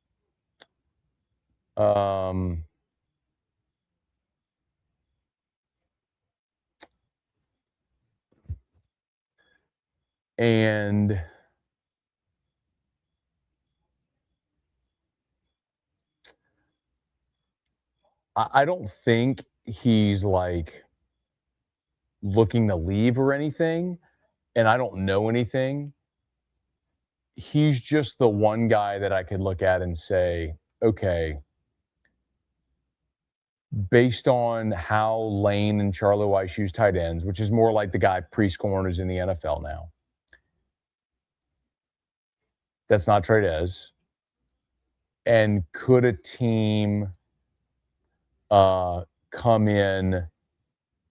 And I don't think he's like looking to leave or anything, and I don't know anything. He's just the one guy that I could look at and say, okay, based on how Lane and Charlie Weiss use tight ends, which is more like the guy pre-scoring who's in the NFL now. That's not Trades. And could a team come in?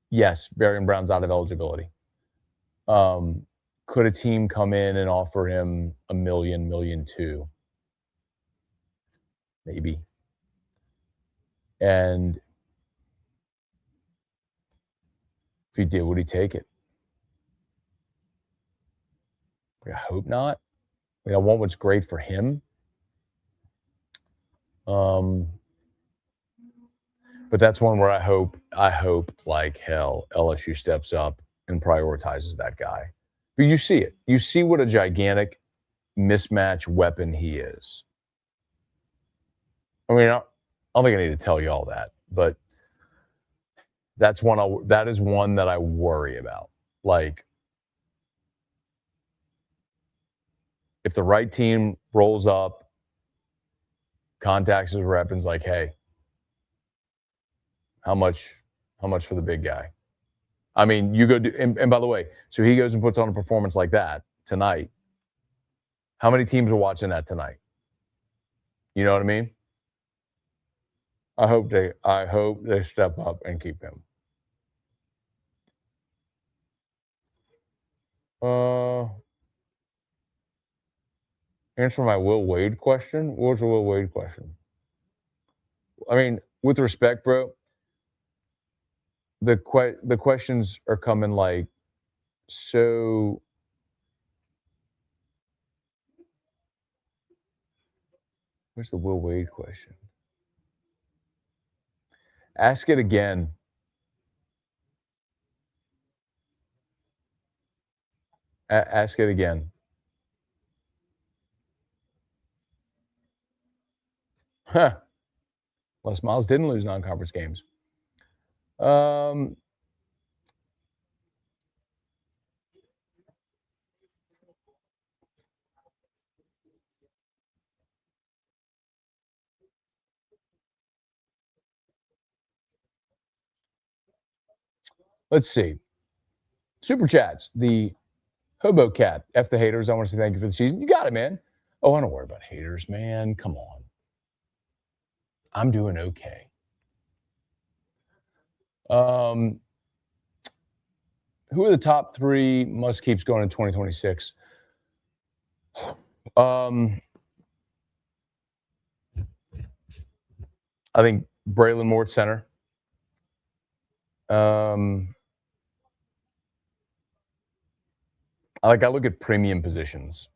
Yes, Barry Brown's out of eligibility. Could a team come in and offer him $1 million, $1.2 million? Maybe. And if he did, would he take it? I hope not. I want what's great for him. But that's one where I hope like hell LSU steps up and prioritizes that guy. But you see it. You see what a gigantic mismatch weapon he is. I mean, I don't think I need to tell you all that, but that is one that I worry about. Like, if the right team rolls up, contacts his rep, and is like, hey, how much for the big guy? I mean, you go do, and by the way, so he goes and puts on a performance like that tonight. How many teams are watching that tonight? You know what I mean? I hope they step up and keep him. Answer my Will Wade question. What was the Will Wade question? I mean, with respect, bro, the questions are coming like so. Where's the Will Wade question? Ask it again. Ask it again. Huh. Les Miles didn't lose non-conference games. Let's see. Super chats. The Hobo Cat. F the haters. I want to say thank you for the season. You got it, man. Oh, I don't worry about haters, man. Come on. I'm doing okay. Who are the top 3 must-keeps going in 2026? I think Braylon Moore at center. I look at premium positions.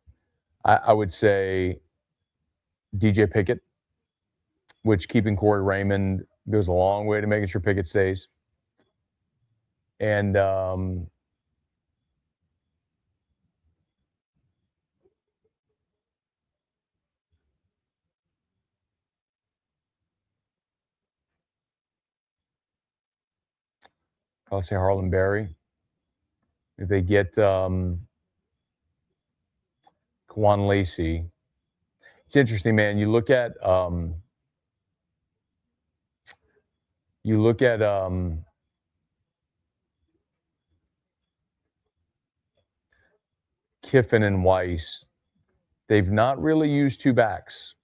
I would say DJ Pickett, which keeping Corey Raymond goes a long way to making sure Pickett stays. And I'll say Harlan Berry. If they get Kwan Lacey, it's interesting, man. You look at Kiffin and Weiss. They've not really used 2 backs.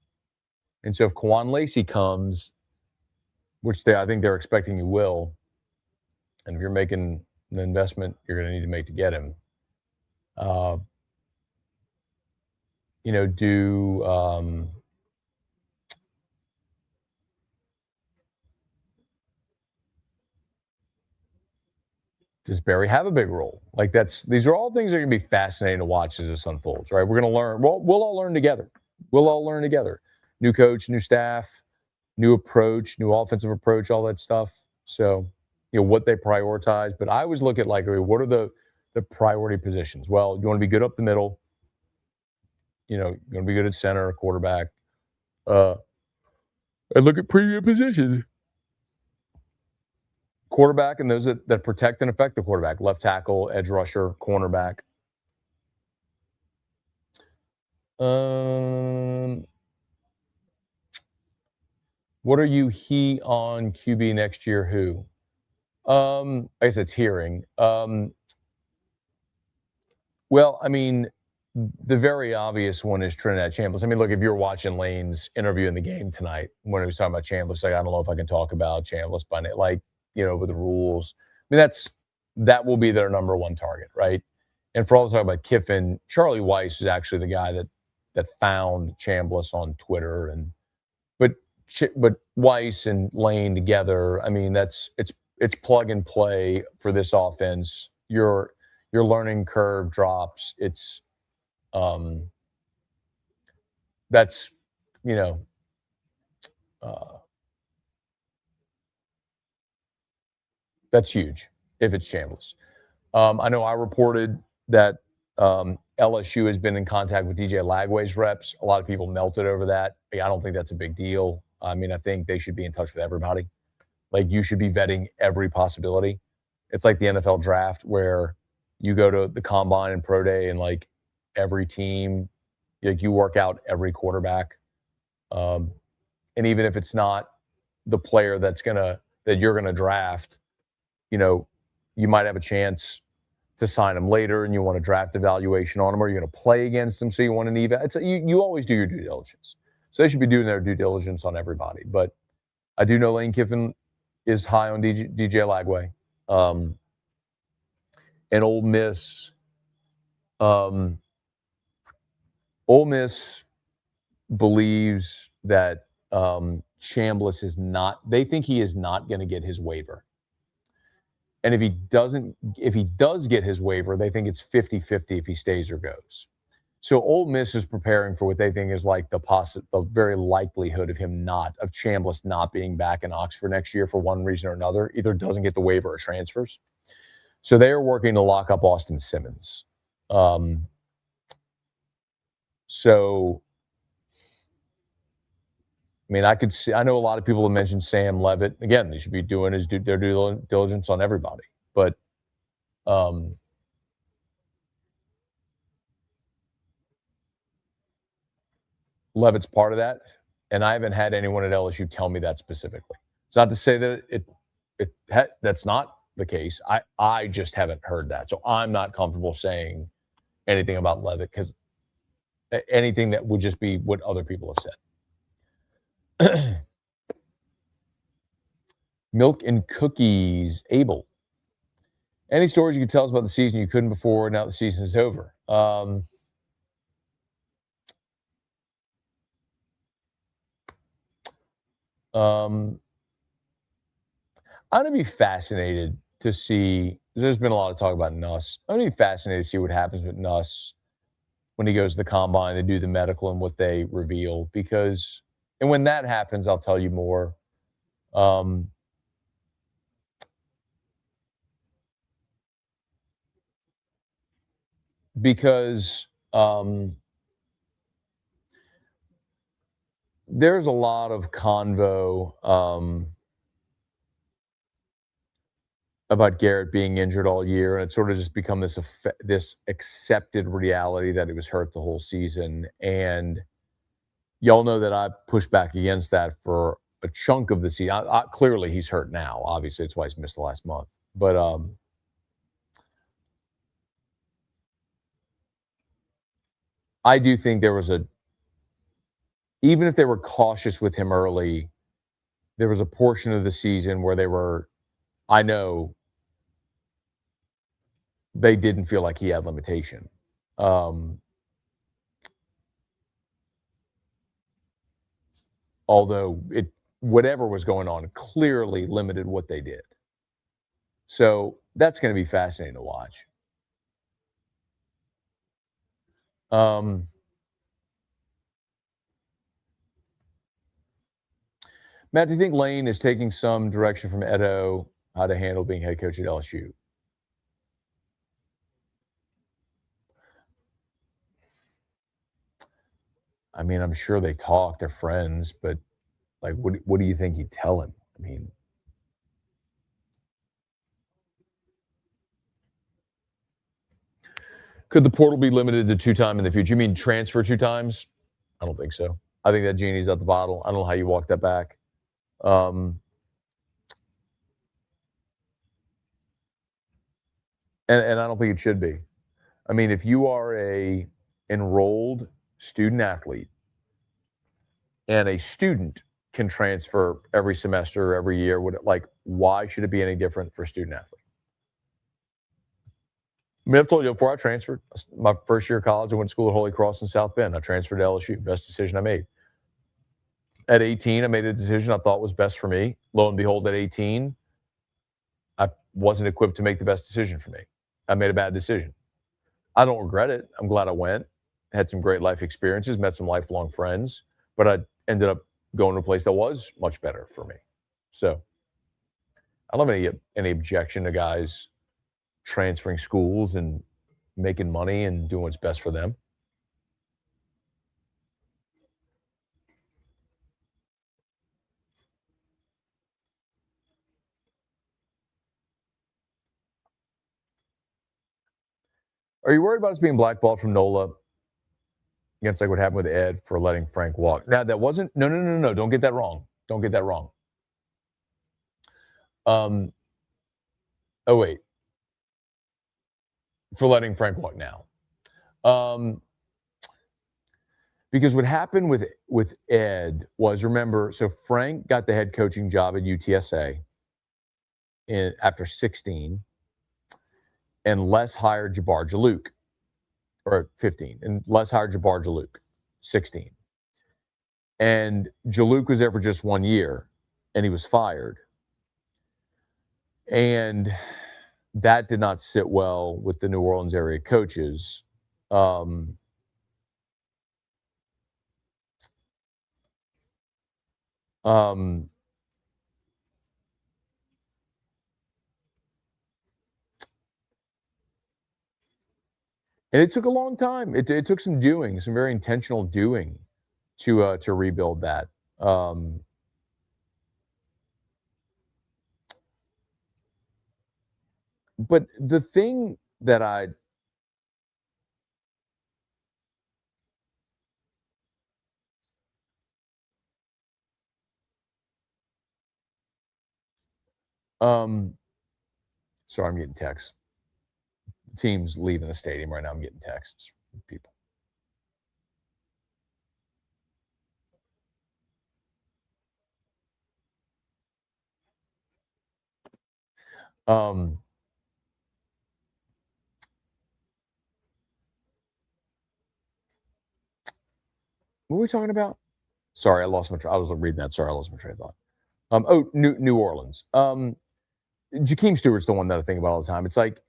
And so if Kwan Lacey comes, which I think they're expecting he will, and if you're making the investment you're going to need to make to get him, does Barry have a big role? Like these are all things that are going to be fascinating to watch as this unfolds, right? We're going to learn. Well, we'll all learn together. We'll all learn together. New coach, new staff, new approach, new offensive approach, all that stuff. So, what they prioritize. But I always look at like, okay, what are the priority positions? Well, you want to be good up the middle. You want to be good at center, quarterback. And look at premium positions. Quarterback and those that protect and affect the quarterback. Left tackle, edge rusher, cornerback. What are you on QB next year? Who? I guess it's hearing. Well, I mean, the very obvious one is Trinidad Chambliss. I mean, look, if you're watching Lane's interview in the game tonight, when he was talking about Chambliss, like, I don't know if I can talk about Chambliss by name, like, with the rules. I mean, that will be their number one target, right? And for all the talk about Kiffin, Charlie Weiss is actually the guy that found Chambliss on Twitter, but Weiss and Lane together, I mean, it's plug and play for this offense. Your learning curve drops. It's that's that's huge if it's Chambliss. I know I reported that LSU has been in contact with DJ Lagway's reps. A lot of people melted over that. I don't think that's a big deal. I mean, I think they should be in touch with everybody. Like, you should be vetting every possibility. It's like the NFL draft where you go to the combine and pro day and like every team, like you work out every quarterback. And even if it's not the player that you're going to draft, you might have a chance to sign them later and you want a draft evaluation on them, or you're going to play against them. So you want an eval. You always do your due diligence. So they should be doing their due diligence on everybody. But I do know Lane Kiffin is high on DJ Lagway. And Ole Miss believes that Chambliss is not, they think he is not going to get his waiver. And if he does get his waiver, they think it's 50-50 if he stays or goes. So Ole Miss is preparing for what they think is like the very likelihood of Chambliss not being back in Oxford next year for one reason or another, either doesn't get the waiver or transfers. So they are working to lock up Austin Simmons. So, I mean, I know a lot of people have mentioned Sam Levitt. Again, they should be doing their due diligence on everybody. But Levitt's part of that, and I haven't had anyone at LSU tell me that specifically. It's not to say that that's not the case. I just haven't heard that, so I'm not comfortable saying anything about Levitt because anything that would just be what other people have said. Milk and cookies, Abel. Any stories you could tell us about the season you couldn't before? Now the season is over. I'm going to be fascinated to see. There's been a lot of talk about Nuss. I'm going to be fascinated to see what happens with Nuss when he goes to the combine. They do the medical and what they reveal, and when that happens, I'll tell you more. Because there's a lot of convo about Garrett being injured all year, and it's sort of just become this accepted reality that he was hurt the whole season. And y'all know that I pushed back against that for a chunk of the season. Clearly, he's hurt now. Obviously, it's why he's missed the last month. But I do think there was even if they were cautious with him early, there was a portion of the season where I know they didn't feel like he had limitation. Although whatever was going on clearly limited what they did. So That's going to be fascinating to watch. Matt, do you think Lane is taking some direction from Edo how to handle being head coach at LSU? I mean, I'm sure they talk. They're friends, but like, what do you think he'd tell him? I mean, could the portal be limited to 2 times in the future? You mean transfer 2 times? I don't think so. I think that genie's out the bottle. I don't know how you walk that back. And I don't think it should be. I mean, if you are a enrolled student athlete and a student can transfer every semester, every year, why should it be any different for a student athlete? I mean, I've told you before I transferred. My first year of college, I went to school at Holy Cross in South Bend. I transferred to LSU. Best decision I made. At 18, I made a decision I thought was best for me. Lo and behold, at 18, I wasn't equipped to make the best decision for me. I made a bad decision. I don't regret it. I'm glad I went. Had some great life experiences, met some lifelong friends, but I ended up going to a place that was much better for me. So I don't have any objection to guys transferring schools and making money and doing what's best for them. Are you worried about us being blackballed from NOLA against like what happened with Ed for letting Frank walk? Now, that wasn't, no. Don't get that wrong. Don't get that wrong. Oh, wait. For letting Frank walk now. Because what happened with Ed was, remember, so Frank got the head coaching job at UTSA after 16, and Les hired Jabbar Jalouk, or 15, and Les hired Jabbar Jalouk, 16. And Jalouk was there for just 1 year, and he was fired. And that did not sit well with the New Orleans area coaches. And it took a long time. It took some doing, some very intentional doing to rebuild that. But the thing that sorry, I'm getting texts. The team's leaving the stadium right now. I'm getting texts from people. What were we talking about? Sorry, I lost I was reading that. Sorry, I lost my train of thought. New Orleans. Jakeem Stewart's the one that I think about all the time. It's like,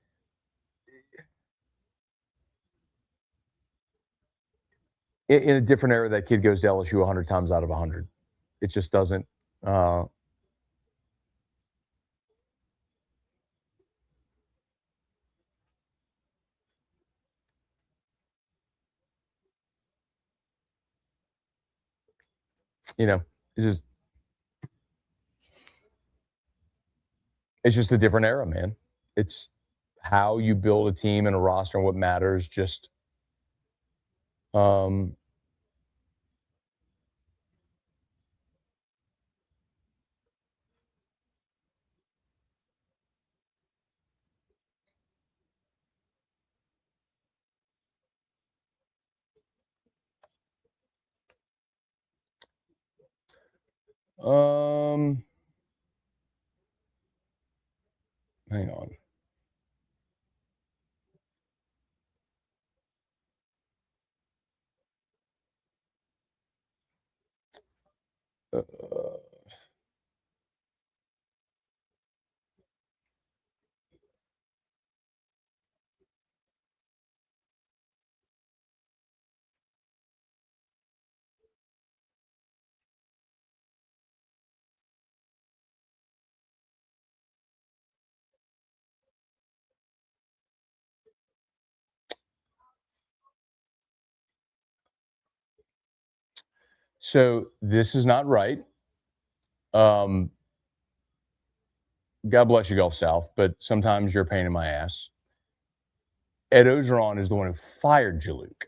in a different era, that kid goes to LSU 100 times out of 100. It just doesn't. It's just a different era, man. It's how you build a team and a roster and what matters. Just hang on. So this is not right. God bless you, Gulf South, but sometimes you're a pain in my ass. Ed Ogeron is the one who fired Jaluk.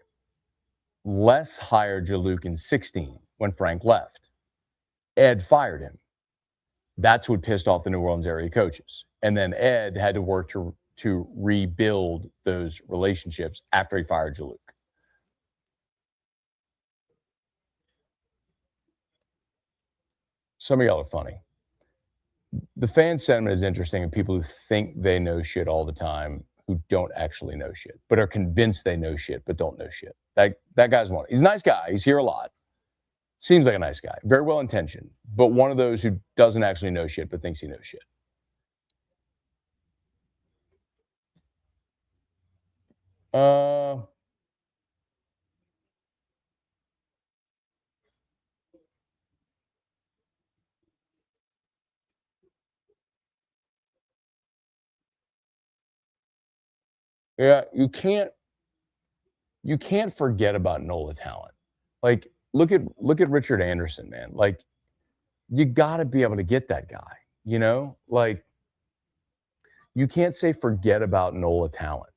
Les hired Jaluk in 16 when Frank left. Ed fired him. That's what pissed off the New Orleans area coaches. And then Ed had to work to rebuild those relationships after he fired Jaluk. Some of y'all are funny. The fan sentiment is interesting, and people who think they know shit all the time who don't actually know shit, but are convinced they know shit, but don't know shit. That guy's one. He's a nice guy. He's here a lot. Seems like a nice guy. Very well intentioned, but one of those who doesn't actually know shit, but thinks he knows shit. Yeah, you can't forget about NOLA talent. Like, look at Richard Anderson, man. Like, you got to be able to get that guy. You know, like, you can't say forget about NOLA talent.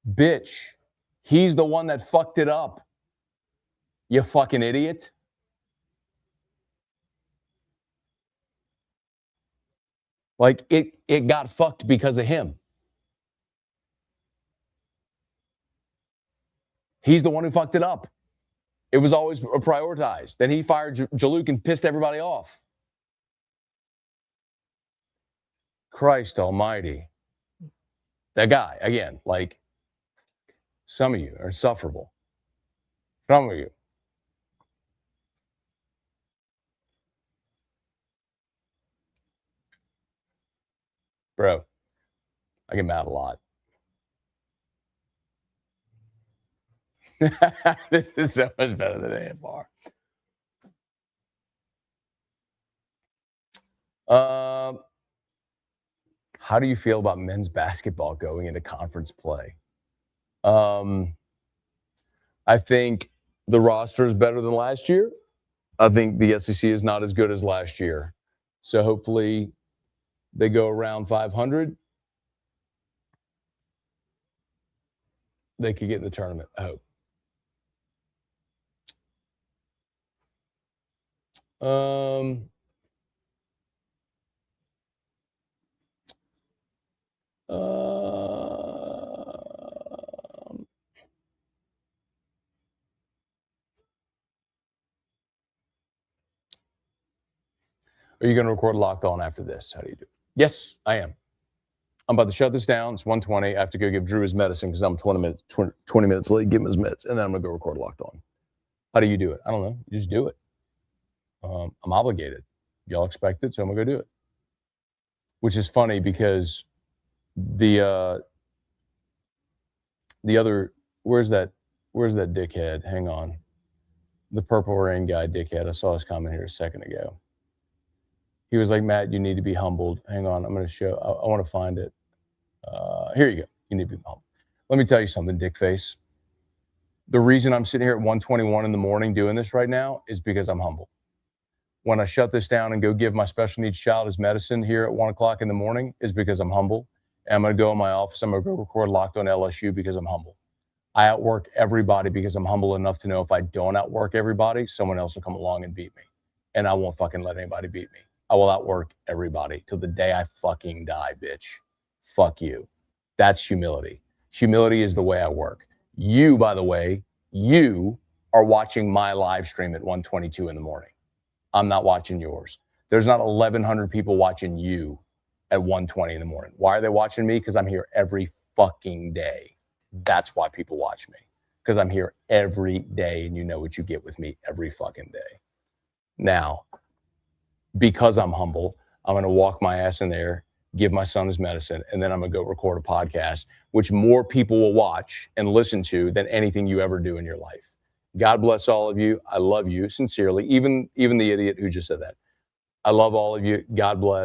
Bitch, he's the one that fucked it up. You fucking idiot. Like, it got fucked because of him. He's the one who fucked it up. It was always prioritized. Then he fired Jaluk and pissed everybody off. Christ almighty. That guy, again, like, some of you are insufferable. Some of you. Bro, I get mad a lot. This is so much better than AFR. How do you feel about men's basketball going into conference play? I think the roster is better than last year. I think the SEC is not as good as last year. So hopefully they go around 500. They could get in the tournament, I hope. Are you going to record Locked On after this? How do you do? Yes, I am. I'm about to shut this down. It's 1:20. I have to go give Drew his medicine because I'm 20 minutes late. Give him his meds, and then I'm going to go record Locked On. How do you do it? I don't know. You just do it. I'm obligated. Y'all expect it, so I'm going to go do it. Which is funny because the other, where's that dickhead? Hang on. The Purple Rain guy, dickhead. I saw his comment here a second ago. He was like, Matt, you need to be humbled. Hang on. I'm going to show. I want to find it. Here you go. You need to be humbled. Let me tell you something, dickface. The reason I'm sitting here at 1:21 in the morning doing this right now is because I'm humble. When I shut this down and go give my special needs child his medicine here at 1 o'clock in the morning is because I'm humble. And I'm going to go in my office. I'm going to go record Locked On LSU because I'm humble. I outwork everybody because I'm humble enough to know if I don't outwork everybody, someone else will come along and beat me. And I won't fucking let anybody beat me. I will outwork everybody till the day I fucking die, bitch. Fuck you. That's humility. Humility is the way I work. You, by the way, you are watching my live stream at 1:22 in the morning. I'm not watching yours. There's not 1,100 people watching you at 1:20 in the morning. Why are they watching me? Because I'm here every fucking day. That's why people watch me. Because I'm here every day, and you know what you get with me every fucking day. Now, because I'm humble, I'm going to walk my ass in there, give my son his medicine, and then I'm going to go record a podcast, which more people will watch and listen to than anything you ever do in your life. God bless all of you. I love you sincerely, even the idiot who just said that. I love all of you. God bless.